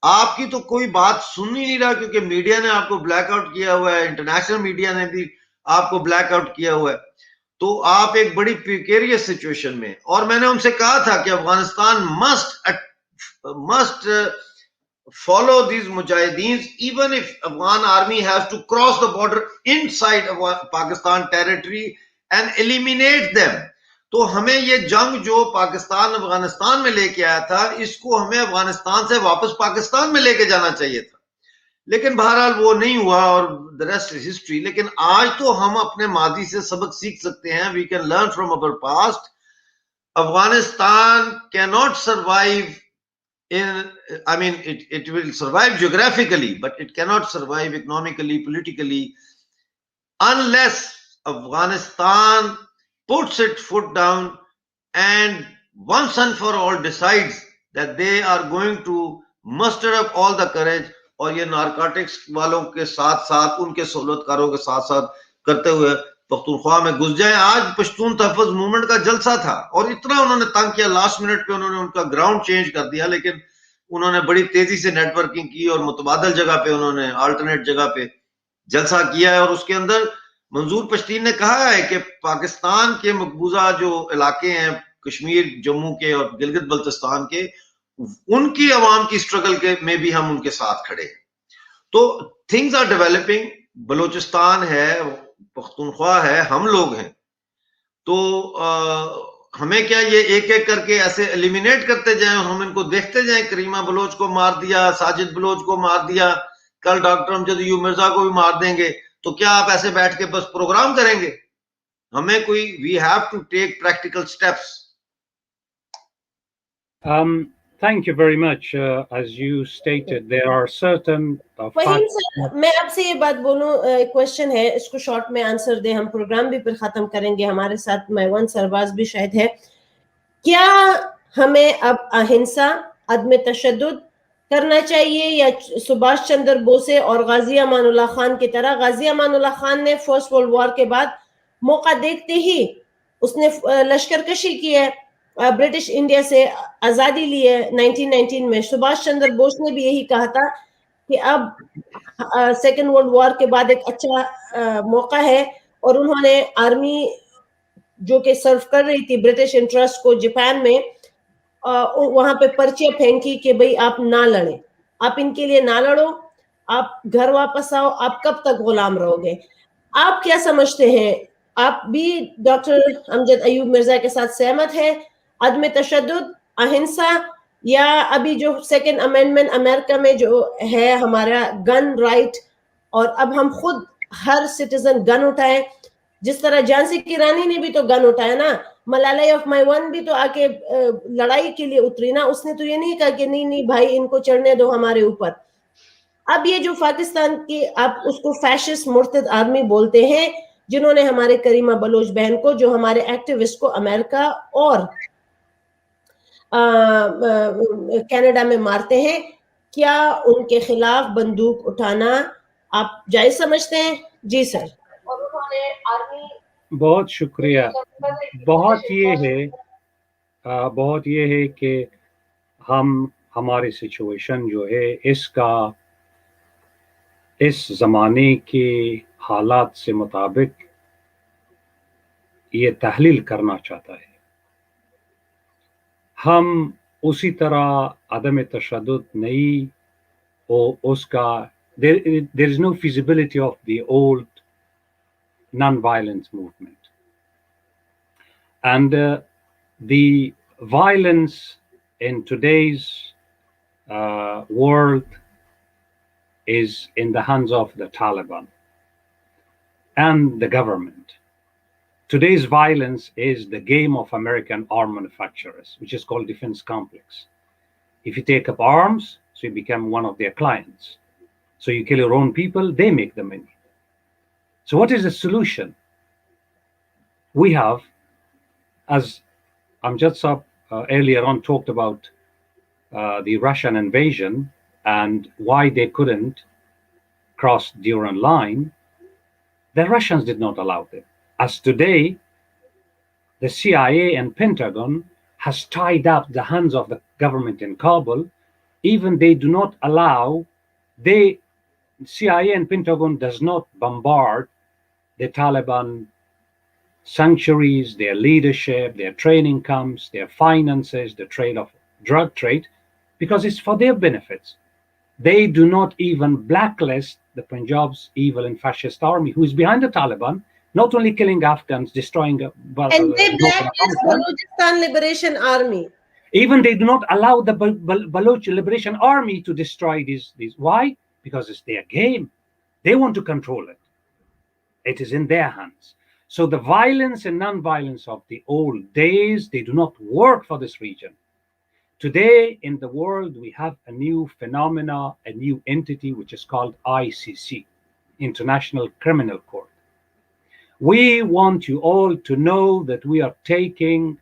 آپ کی تو کوئی بات سن ہی نہیں رہا کیونکہ میڈیا نے آپ کو بلیک آؤٹ کیا ہوا ہے، انٹرنیشنل میڈیا نے بھی آپ کو بلیک آؤٹ کیا ہوا ہے. تو آپ ایک بڑی پریکیریس سچویشن میں. اور میں نے ان سے کہا تھا کہ Afghanistan must follow these mujahideen even if Afghan army has to cross the border inside Pakistan territory and eliminate them. تو ہمیں یہ جنگ جو پاکستان افغانستان میں لے کے آیا تھا، اس کو ہمیں افغانستان سے واپس پاکستان میں لے کے جانا چاہیے تھا، لیکن بہرحال وہ نہیں ہوا اور the rest is history. لیکن آج تو ہم اپنے ماضی سے سبق سیکھ سکتے ہیں. We can learn from our past. Afghanistan cannot survive it will survive geographically, but it cannot survive economically, politically, unless Afghanistan puts its foot down and once and for all decides that they are going to muster up all the courage. اور یہ narcotics والوں کے ساتھ ساتھ ان کے سہولت کاروں کے ساتھ ساتھ کرتے ہوئے پختونخوا میں گھس جائیں. آج پشتون تحفظ موومنٹ کا جلسہ تھا اور اتنا انہوں نے تنگ کیا، لاسٹ منٹ پہ انہوں نے ان کا گراؤنڈ چینج کر دیا، لیکن انہوں نے بڑی تیزی سے نیٹ ورکنگ کی اور متبادل جگہ پہ انہوں نے آلٹرنیٹ جگہ پہ جلسہ کیا ہے. اور اس کے اندر منظور پشتین نے کہا ہے کہ پاکستان کے مقبوضہ جو علاقے ہیں کشمیر، جموں کے اور گلگت بلتستان کے، ان کی عوام کی سٹرگل کے میں بھی ہم ان کے ساتھ کھڑے ہیں. تو تھنگز آر ڈیولپنگ. بلوچستان ہے، پختونخوا ہے، ہم لوگ ہیں. تو ہمیں کیا یہ ایک ایک کر کے ایسے ایلیمینیٹ کرتے جائیں، ہم ان کو دیکھتے جائیں؟ کریمہ بلوچ کو مار دیا، ساجد بلوچ کو مار دیا، کل ڈاکٹر امجد ایوب مرزا کو بھی مار دیں گے. تو کیا آپ ایسے بیٹھ کے بس پروگرام کریں گے؟ ہمیں کوئی we have to take practical steps. Thank you very much. As you stated, there are certain Faheem sir, میں آپ سے یہ بات بولوں، کوشچن ہے، اس کو شارٹ میں آنسر دیں، ہم پروگرام بھی پھر ختم کریں گے. ہمارے ساتھ میوان سرباز بھی شاید ہے. کیا ہمیں اب اہنسا، عدم تشدد کرنا چاہیے یا سبھاش چندر بوسے اور غازی امان اللہ خان کی طرح؟ غازی امان اللہ خان نے فرسٹ ورلڈ وار کے بعد موقع دیکھتے ہی اس نے لشکر کشی کی ہے، ब्रिटिश इंडिया से आज़ादी ली है 1919 में, सुभाष चंद्र बोस ने भी यही कहा था कि अब सेकेंड वर्ल्ड वॉर के बाद एक अच्छा मौका है, और उन्होंने आर्मी जो कि सर्व कर रही थी ब्रिटिश इंटरेस्ट को जापान में, वहां पे पर्चियां फेंकी कि भाई आप ना लड़े, आप इनके लिए ना लड़ो, आप घर वापस आओ, आप कब तक गुलाम रहोगे। आप क्या समझते हैं, आप भी डॉक्टर अमजद अयूब मिर्जा के साथ सहमत हैं, अदम तशद्दुद, अहिंसा, या अभी जो सेकेंड अमेंडमेंट अमेरिका में जो है हमारा गन राइट, और अब हम खुद हर सिटीजन गन उठाए, जिस तरह झांसी की रानी ने भी तो गन उठाया ना, मलाला ऑफ माईवन भी तो आके लड़ाई के लिए उतरी ना, उसने तो ये नहीं कहा कि नहीं नहीं भाई इनको चढ़ने दो हमारे ऊपर। अब ये जो पाकिस्तान की आप उसको फैशिस्ट मुर्तद आर्मी बोलते हैं, जिन्होंने हमारे करीमा बलोच बहन को, जो हमारे एक्टिविस्ट को अमेरिका और कनाडा में मारते हैं, क्या उनके खिलाफ बंदूक उठाना आप जायज समझते हैं? जी सर। और उन्होंने आर्मी, बहुत शुक्रिया। बहुत ये है कि हमारी सिचुएशन जो है इसका इस ज़माने के हालात से मुताबिक ये तहलील करना चाहता है। हम उसी तरह अदम तशद्दुद नहीं, और उसका there is no feasibility of the old non-violence movement, and the violence in today's world is in the hands of the Taliban and the government. Today's violence is the game of American arm manufacturers, which is called defense complex. If you take up arms, so you become one of their clients. So you kill your own people, they make the money. So what is the solution? We have, as Amjad Saab earlier on talked about the Russian invasion and why they couldn't cross Durand line, the Russians did not allow them. As today, the CIA and Pentagon has tied up the hands of the government in Kabul. Even they do not allow, CIA and Pentagon does not bombard the Taliban sanctuaries, their leadership, their training camps, their finances, the trade of drug trade, because it's for their benefits. They do not even blacklist the Punjab's evil and fascist army, who is behind the Taliban, not only killing Afghans, destroying. And they blacklist Balochistan Liberation Army. Even they do not allow the Baloch Liberation Army to destroy these. Why? Because it's their game. They want to control it. It is in their hands. So the violence and non-violence of the old days, they do not work for this region. Today in the world, we have a new phenomena, a new entity, which is called ICC, International Criminal Court. We want you all to know that we are taking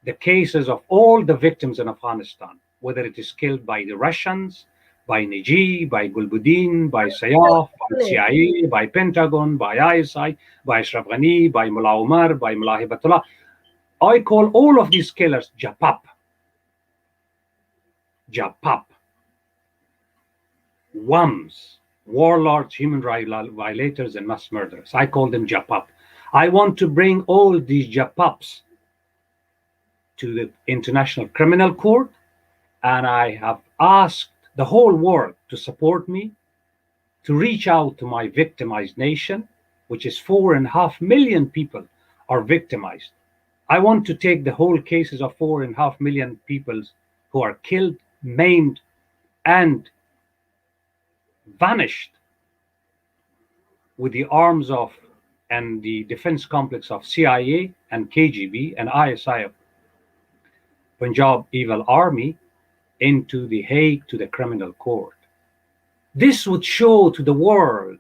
the cases of all the victims in Afghanistan, whether it is killed by the Russians, by Najib, by Gulbuddin, by Sayyaf, by CIA, by Pentagon, by ISI, by Ashraf Ghani, by Mullah Omar, by Mullah Hibatullah. I call all of these killers Japap. Japap. WAMs, warlords, human rights violators, and mass murderers. I call them Japap. I want to bring all these Japaps to the International Criminal Court, and I have asked the whole world to support me, to reach out to my victimized nation, which is 4.5 million people are victimized. I want to take the whole cases of 4.5 million people who are killed, maimed, and vanished with the arms of and the defense complex of CIA and KGB and ISI of Punjab Evil Army into The Hague to the criminal court. This would show to the world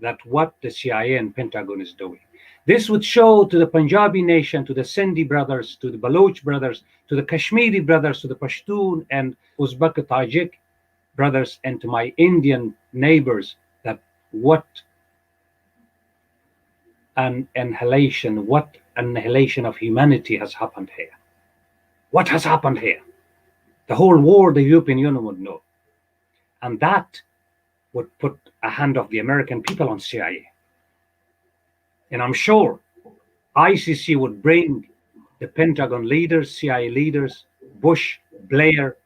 that what the CIA and Pentagon is doing. This would show to the Punjabi nation, to the Sindhi brothers, to the Baloch brothers, to the Kashmiri brothers, to the Pashtun and Uzbek Tajik brothers, and to my Indian neighbors, that what an inhalation, what annihilation of humanity has happened here. What has happened here? The whole world, the European Union would know. And that would put a hand of the American people on CIA. And I'm sure ICC would bring the Pentagon leaders, CIA leaders, Bush, Blair,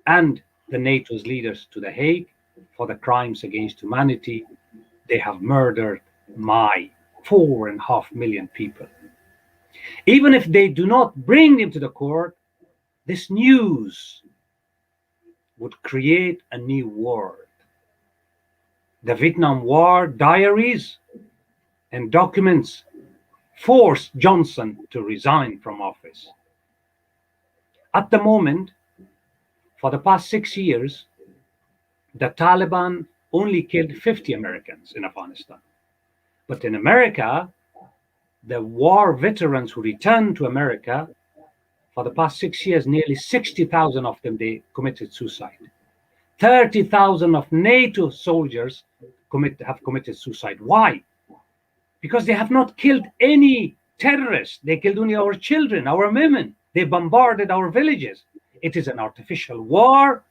and the NATO's leaders to The Hague for the crimes against humanity. They have murdered my 4.5 million people. Even if they do not bring them to the court, this news would create a new world. The Vietnam War diaries and documents forced Johnson to resign from office. At the moment, for the past 6 years, the Taliban only killed 50 Americans in Afghanistan. But in America, the war veterans who returned to America, for the past 6 years, nearly 60,000 of them, they committed suicide. 30,000 of NATO soldiers have committed suicide. Why? Because they have not killed any terrorists. They killed only our children, our women. They bombarded our villages. It is an artificial war.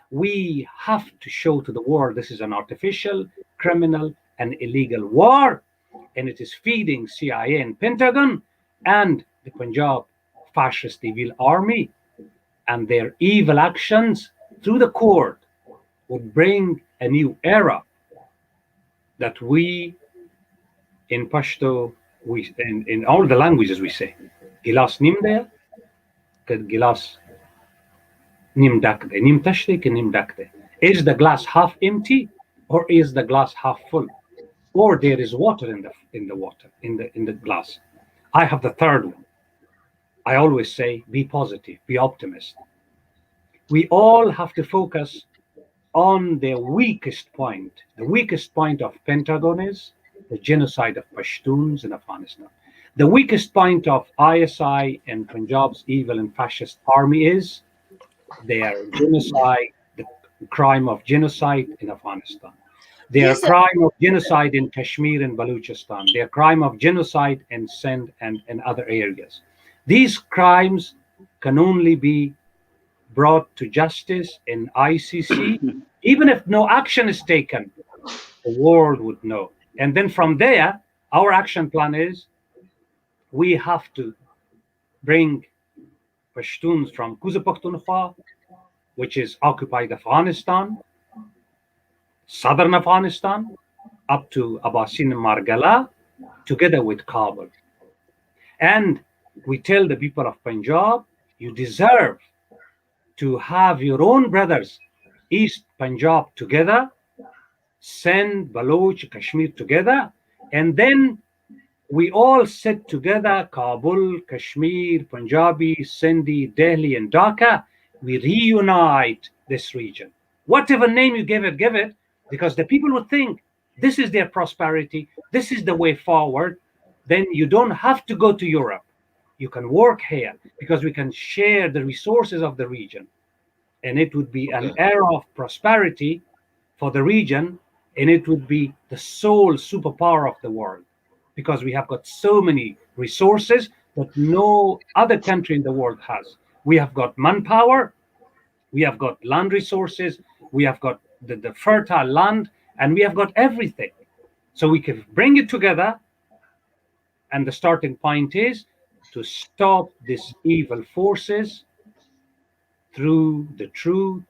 We have to show to the world this is an artificial, criminal, and illegal war. And it is feeding CIA and Pentagon and the Punjab fascist evil army. And their evil actions through the court would bring a new era that we, in Pashto, in all the languages we say, gilas nimde, gilas nim dakde, nim tashte, nim dakde. Is the glass half empty or is the glass half full? Or there is water in the glass. I have the third one. I always say, be positive, be optimist. We all have to focus on the weakest point. The weakest point of Pentagon is the genocide of Pashtuns in Afghanistan. The weakest point of ISI and Punjab's evil and fascist army is their genocide, the crime of genocide in Afghanistan. Their crime of genocide in Kashmir and Baluchistan. Their crime of genocide in Sindh and in other areas. These crimes can only be brought to justice in ICC. Even if no action is taken, the world would know. And then from there, our action plan is we have to bring Pashtuns from Kuza Pakhtunkhwa, which is occupied Afghanistan, southern Afghanistan, up to Abasin Margala, together with Kabul. And we tell the people of Punjab, you deserve to have your own brothers, East Punjab together, Sindh, Baloch, Kashmir together, and then we all sit together, Kabul, Kashmir, Punjabi, Sindhi, Delhi, and Dhaka. We reunite this region. Whatever name you give it, because the people would think this is their prosperity, this is the way forward. Then you don't have to go to Europe. You can work here because we can share the resources of the region. And it would be an era of prosperity for the region, and it would be the sole superpower of the world because we have got so many resources that no other country in the world has. We have got manpower, we have got land resources, we have got the fertile land, and we have got everything. So we can bring it together, and the starting point is to stop these evil forces through the truth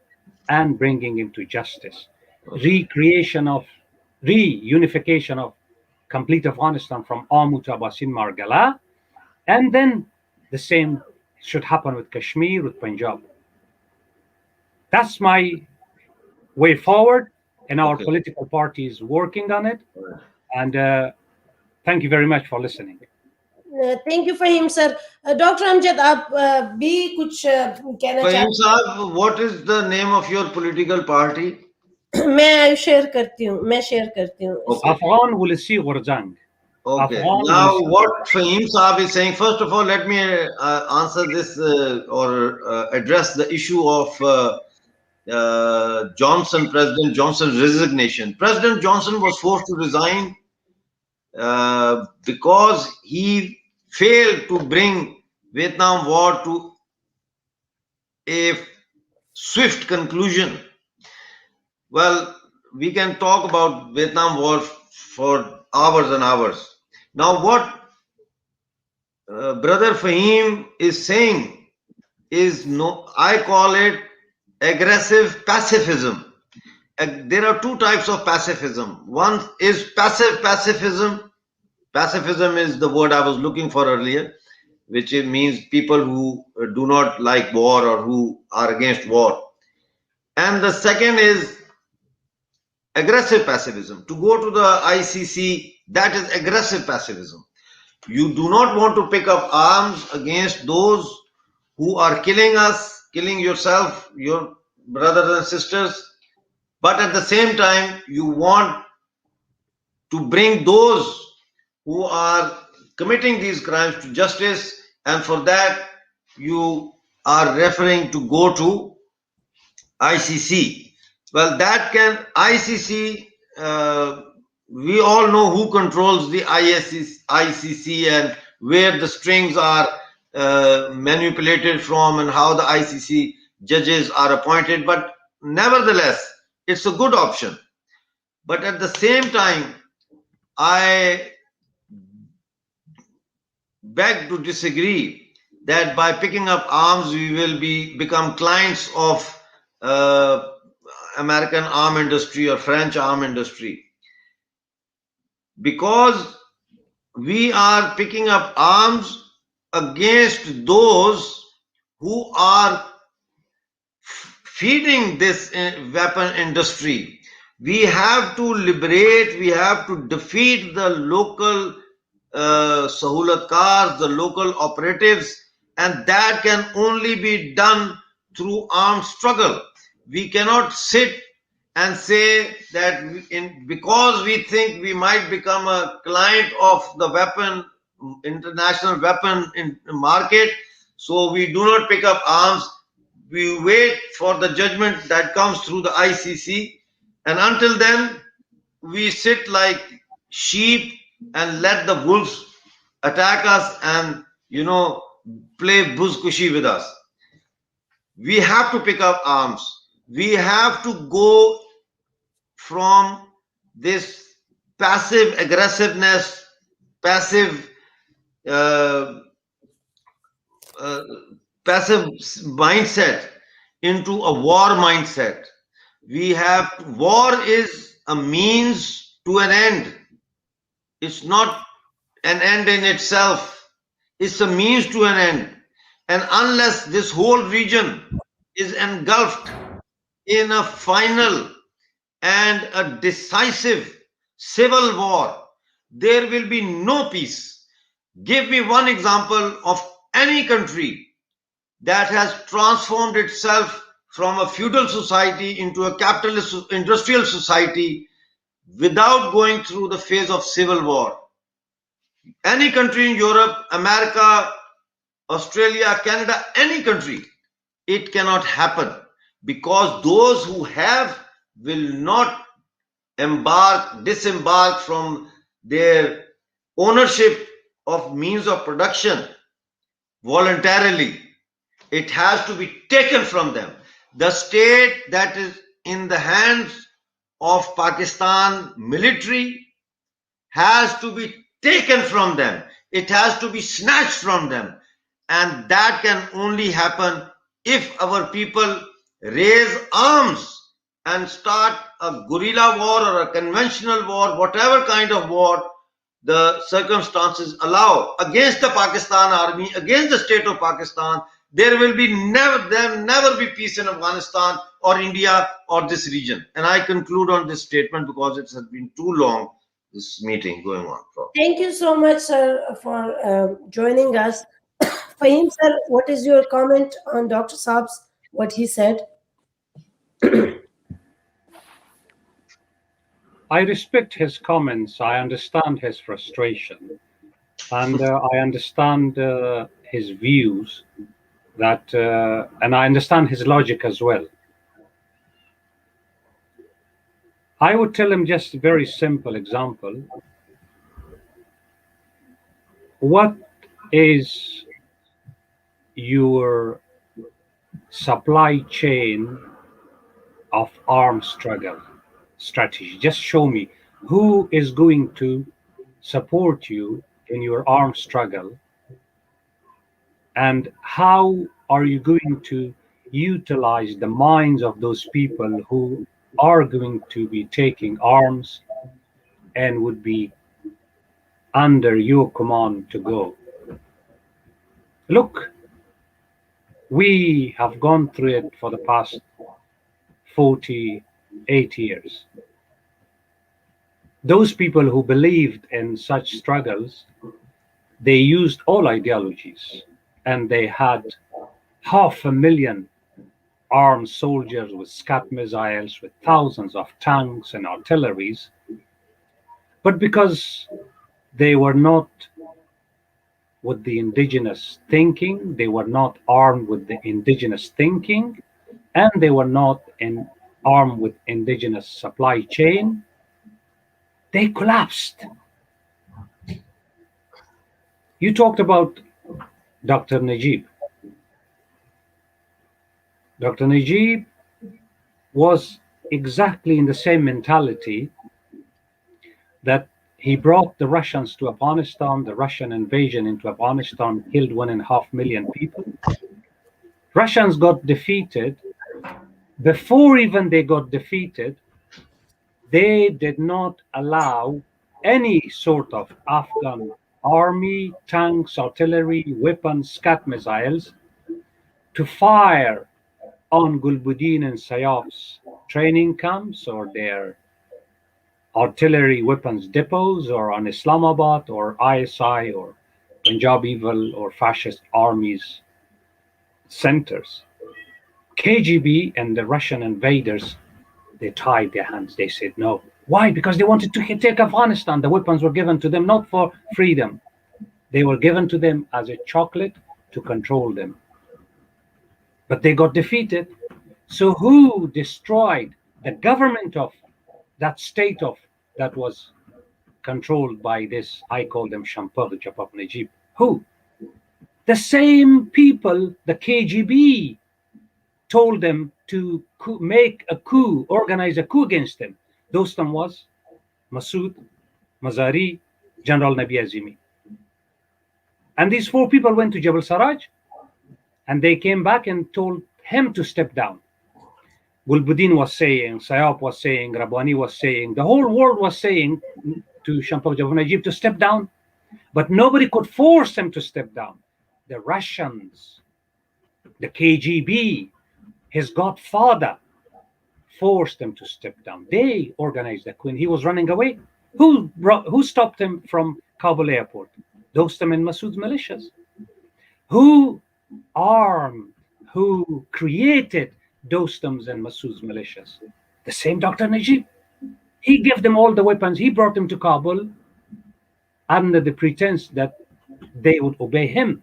and bringing into justice. Reunification of complete Afghanistan from Amu to Abasin Margala, and then the same should happen with Kashmir, with Punjab. That's my way forward, and our political party is working on it. And thank you very much for listening. Thank you, Fahim sir. Dr. Amjad, आप भी कुछ कहना चाहते हैं? Fahim साहब, what is the name of your political party? मैं share करती हूँ. Afghan Wulisi Ghurjang. Okay. Now, what Fahim Saab is saying, first of all, let me answer this or address the issue of President Johnson's resignation. President Johnson was forced to resign because he failed to bring Vietnam War to a swift conclusion. Well, we can talk about Vietnam War for hours and hours. Now, what Brother Fahim is saying is no, I call it aggressive pacifism. There are two types of pacifism. One is passive pacifism. Pacifism is the word I was looking for earlier, which it means people who do not like war or who are against war. And the second is aggressive pacifism. To go to the ICC, that is aggressive pacifism. You do not want to pick up arms against those who are killing us, killing yourself, your brothers and sisters, but at the same time, you want to bring those who are committing these crimes to justice, and for that, you are referring to go to ICC. Well, that can ICC. We all know who controls the ICC and where the strings are manipulated from and how the ICC judges are appointed. But nevertheless, it's a good option. But at the same time, I beg to disagree that by picking up arms, we will become clients of American arm industry or French arm industry. Because we are picking up arms against those who are feeding this weapon industry. We have to liberate, we have to defeat the local Sahulatkars, the local operatives, and that can only be done through armed struggle. We cannot sit and say that because we think we might become a client of the international weapon market, so we do not pick up arms. We wait for the judgment that comes through the ICC, and until then, we sit like sheep and let the wolves attack us and play buzkushi with us. We have to pick up arms. We have to go from this passive aggressiveness, passive passive mindset into a war mindset. War is a means to an end. It's not an end in itself. It's a means to an end. And unless this whole region is engulfed in a final and a decisive civil war, there will be no peace. Give me one example of any country that has transformed itself from a feudal society into a capitalist industrial society without going through the phase of civil war. Any country in Europe, America, Australia, Canada, any country, it cannot happen because those who have will not disembark from their ownership of means of production voluntarily. It has to be taken from them. The state that is in the hands of Pakistan military has to be taken from them. It has to be snatched from them. And that can only happen if our people raise arms and start a guerrilla war or a conventional war, whatever kind of war the circumstances allow, against the Pakistan army, against the state of Pakistan. There will never be peace in Afghanistan or India or this region. And I conclude on this statement because it has been too long, this meeting going on. Thank you so much, sir, for joining us. Fahim, sir, what is your comment on Dr. Saab's, what he said? I respect his comments. I understand his frustration, and I understand his views. And I understand his logic as well. I would tell him just a very simple example. What is your supply chain of arms struggle strategy? Just show me who is going to support you in your arms struggle, and how are you going to utilize the minds of those people who are going to be taking arms and would be under your command to go. Look, we have gone through it for the past 48 years. Those people who believed in such struggles, they used all ideologies, and they had 500,000 armed soldiers with Scud missiles, with thousands of tanks and artilleries. But because they were not with the indigenous thinking, they were not armed with the indigenous thinking, and they were not armed with indigenous supply chain, they collapsed. You talked about Dr. Najib. Dr. Najib was exactly in the same mentality that he brought the Russians to Afghanistan. The Russian invasion into Afghanistan killed 1.5 million people. Russians got defeated. Before even they got defeated, they did not allow any sort of Afghan army, tanks, artillery, weapons, Scud missiles to fire on Gulbuddin and Sayaf's training camps or their artillery weapons depots, or on Islamabad or ISI or Punjab Evil or fascist armies centers. KGB and the Russian invaders, they tied their hands. They said no. Why? Because they wanted to take Afghanistan. The weapons were given to them not for freedom. They were given to them as a chocolate to control them. But they got defeated. So who destroyed the government of that state of that was controlled by this, I call them Shampar Japap Najib? Who? The same people the KGB told them to make a coup, organize a coup against them. Dostum was Masood, Mazari, General Nabi Azimi. And these four people went to Jabal Saraj, and they came back and told him to step down. Gulbuddin was saying, Sayaf was saying, Rabwani was saying, the whole world was saying to Shampar Japap Najib to step down, but nobody could force him to step down. The Russians, the KGB, his godfather, forced him to step down. They organized the coup. He was running away. Who stopped him from Kabul airport? Dostum and Masood's militias. Who armed, who created Dostum's and Masood's militias? The same Dr. Najib. He gave them all the weapons. He brought them to Kabul under the pretense that they would obey him.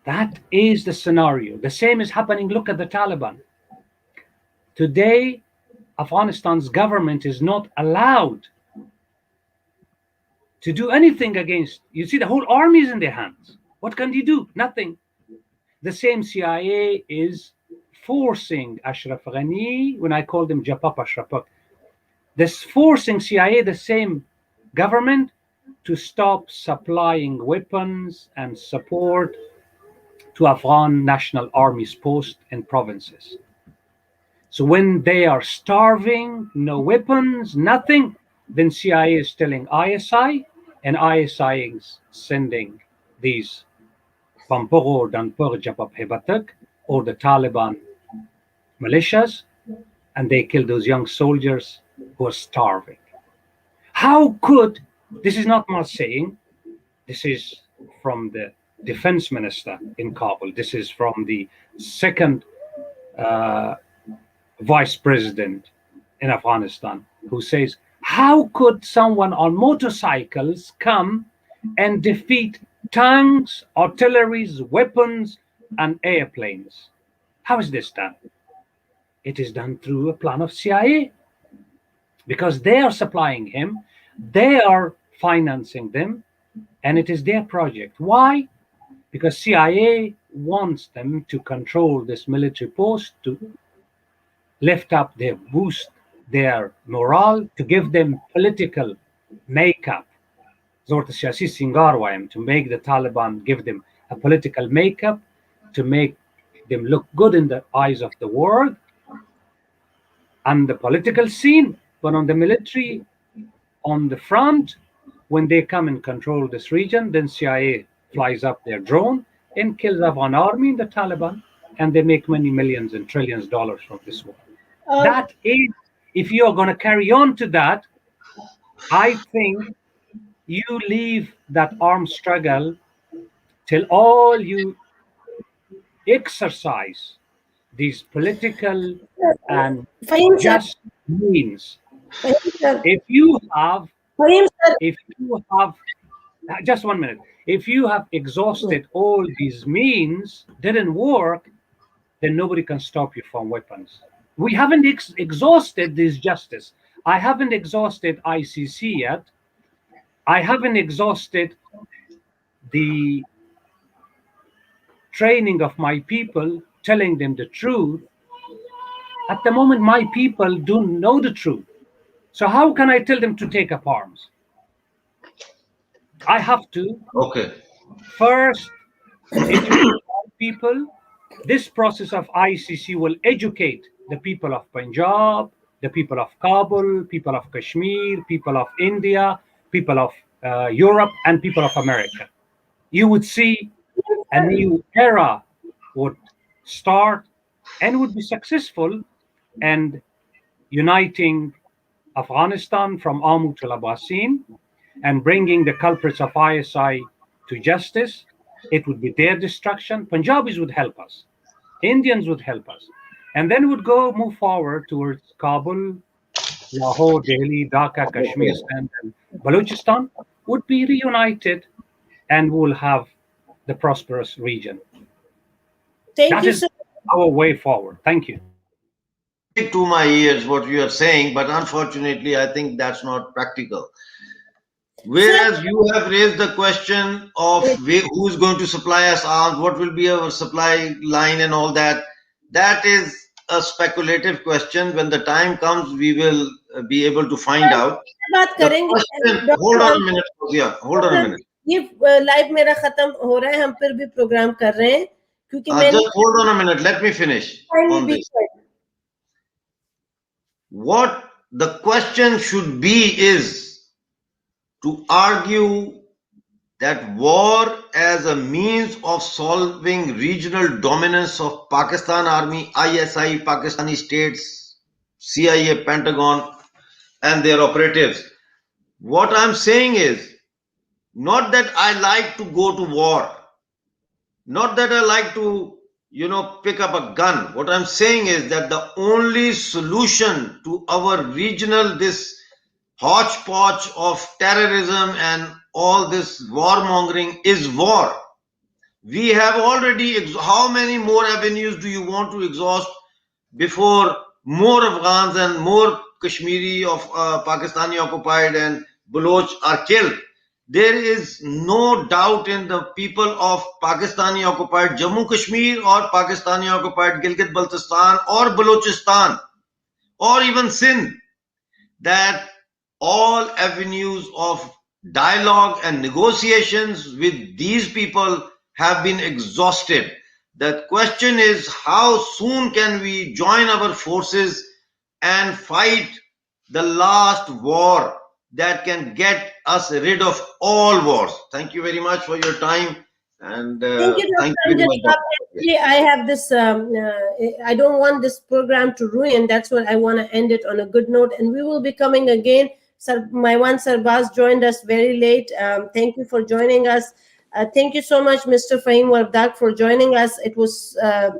That is the scenario. The same is happening. Look at the Taliban. Today, Afghanistan's government is not allowed to do anything against. You see, the whole army is in their hands. What can they do? Nothing. The same CIA is forcing Ashraf Ghani, when I call them Japap Ashraf, this forcing CIA, the same government, to stop supplying weapons and support to Afghan National Army's posts in provinces. So when they are starving, no weapons, nothing, then CIA is telling ISI, and ISI is sending these Pampur, Danpur, Japap Hebatak, or the Taliban militias, and they kill those young soldiers who are starving. How could, this is not my saying, this is from the defense minister in Kabul, this is from the second vice president in Afghanistan, who says, how could someone on motorcycles come and defeat tanks, artilleries, weapons, and airplanes? How is this done? It is done through a plan of CIA, because they are supplying him, they are financing them, and it is their project. Why? Because CIA wants them to control this military post, to lift up their boost their morale, to give them political makeup. زورت السياسي سينغار وايم, to make the Taliban give them a political makeup, to make them look good in the eyes of the world and the political scene, but on the military, on the front, when they come and control this region, then CIA flies up their drone and kills Afghan army and the Taliban, and they make many millions and trillions of dollars from this war. That is, if you are going to carry on to that, I think you leave that armed struggle till all you exercise these political and Fahim sir, just means. Fahim sir, If you have, Fahim sir, just 1 minute, if you have exhausted all these means, didn't work, then nobody can stop you from weapons. We haven't exhausted this justice. I haven't exhausted ICC yet. I haven't exhausted the training of my people, telling them the truth. At the moment, my people don't know the truth. So how can I tell them to take up arms? I have to first educate people. This process of ICC will educate the people of Punjab, the people of Kabul, people of Kashmir, people of India, people of Europe, and people of America. You would see a new era would start and would be successful, and uniting Afghanistan from Amu to Labasin and bringing the culprits of ISI to justice. It would be their destruction. Punjabis would help us. Indians would help us. And then would move forward towards Kabul, Lahore, Delhi, Dhaka, Kashmir, and Balochistan would be reunited, and we'll have the prosperous region. That is our way forward. Thank you. Music to my ears what you are saying, but unfortunately I think that's not practical. Whereas you have raised the question of who's going to supply us arms, what will be our supply line and all that. That is a speculative question. When the time comes, we will be able to find out. Hold on a minute. Yeah, hold on a minute. ये live मेरा खत्म हो रहा है, हम फिर भी programme कर रहे हैं क्योंकि just hold on a minute, let me finish on this. What the question should be is to argue that war as a means of solving regional dominance of Pakistan Army, ISI, Pakistani states, CIA, Pentagon, and their operatives. What I'm saying is not that I like to go to war, not that I like to, pick up a gun. What I'm saying is that the only solution to our regional, this hodgepodge of terrorism and all this warmongering is war. We have already, how many more avenues do you want to exhaust before more Afghans and more Kashmiri of Pakistani occupied and Baloch are killed? There is no doubt in the people of Pakistani occupied Jammu Kashmir or Pakistani occupied Gilgit Baltistan or Balochistan or even Sindh that all avenues of dialogue and negotiations with these people have been exhausted. The question is, how soon can we join our forces and fight the last war that can get us rid of all wars? Thank you very much for your time. And thank you very much. I have this, I don't want this program to ruin. That's what I want to end it on a good note. And we will be coming again. My one Sarbaz joined us very late. Thank you for joining us. Thank you so much, Mr. Fahim Wardak, for joining us. It was a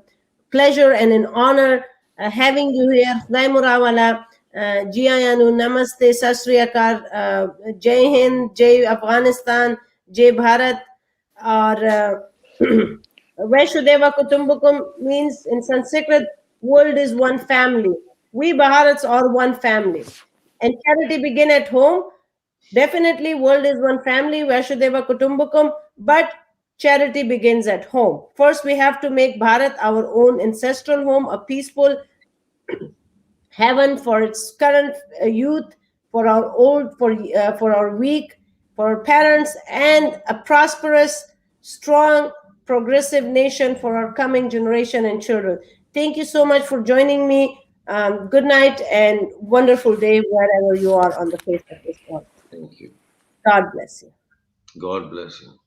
pleasure and an honor having you here. Khudai Murawala, Ji Ayanu, Namaste, Sat Sri Akal, Jai Hind, Jai Afghanistan, Jai Bharat. Or Vaishudeva Kutumbukum means in Sanskrit, world is one family. We Bharats are one family. And charity begin at home. Definitely, world is one family, Vasudeva Kutumbakam, but charity begins at home. First, we have to make Bharat our own ancestral home, a peaceful heaven for its current youth, for our old, for our weak, for our parents, and a prosperous, strong, progressive nation for our coming generation and children. Thank you so much for joining me. Good night and wonderful day wherever you are on the face of this world. Thank you. God bless you. God bless you.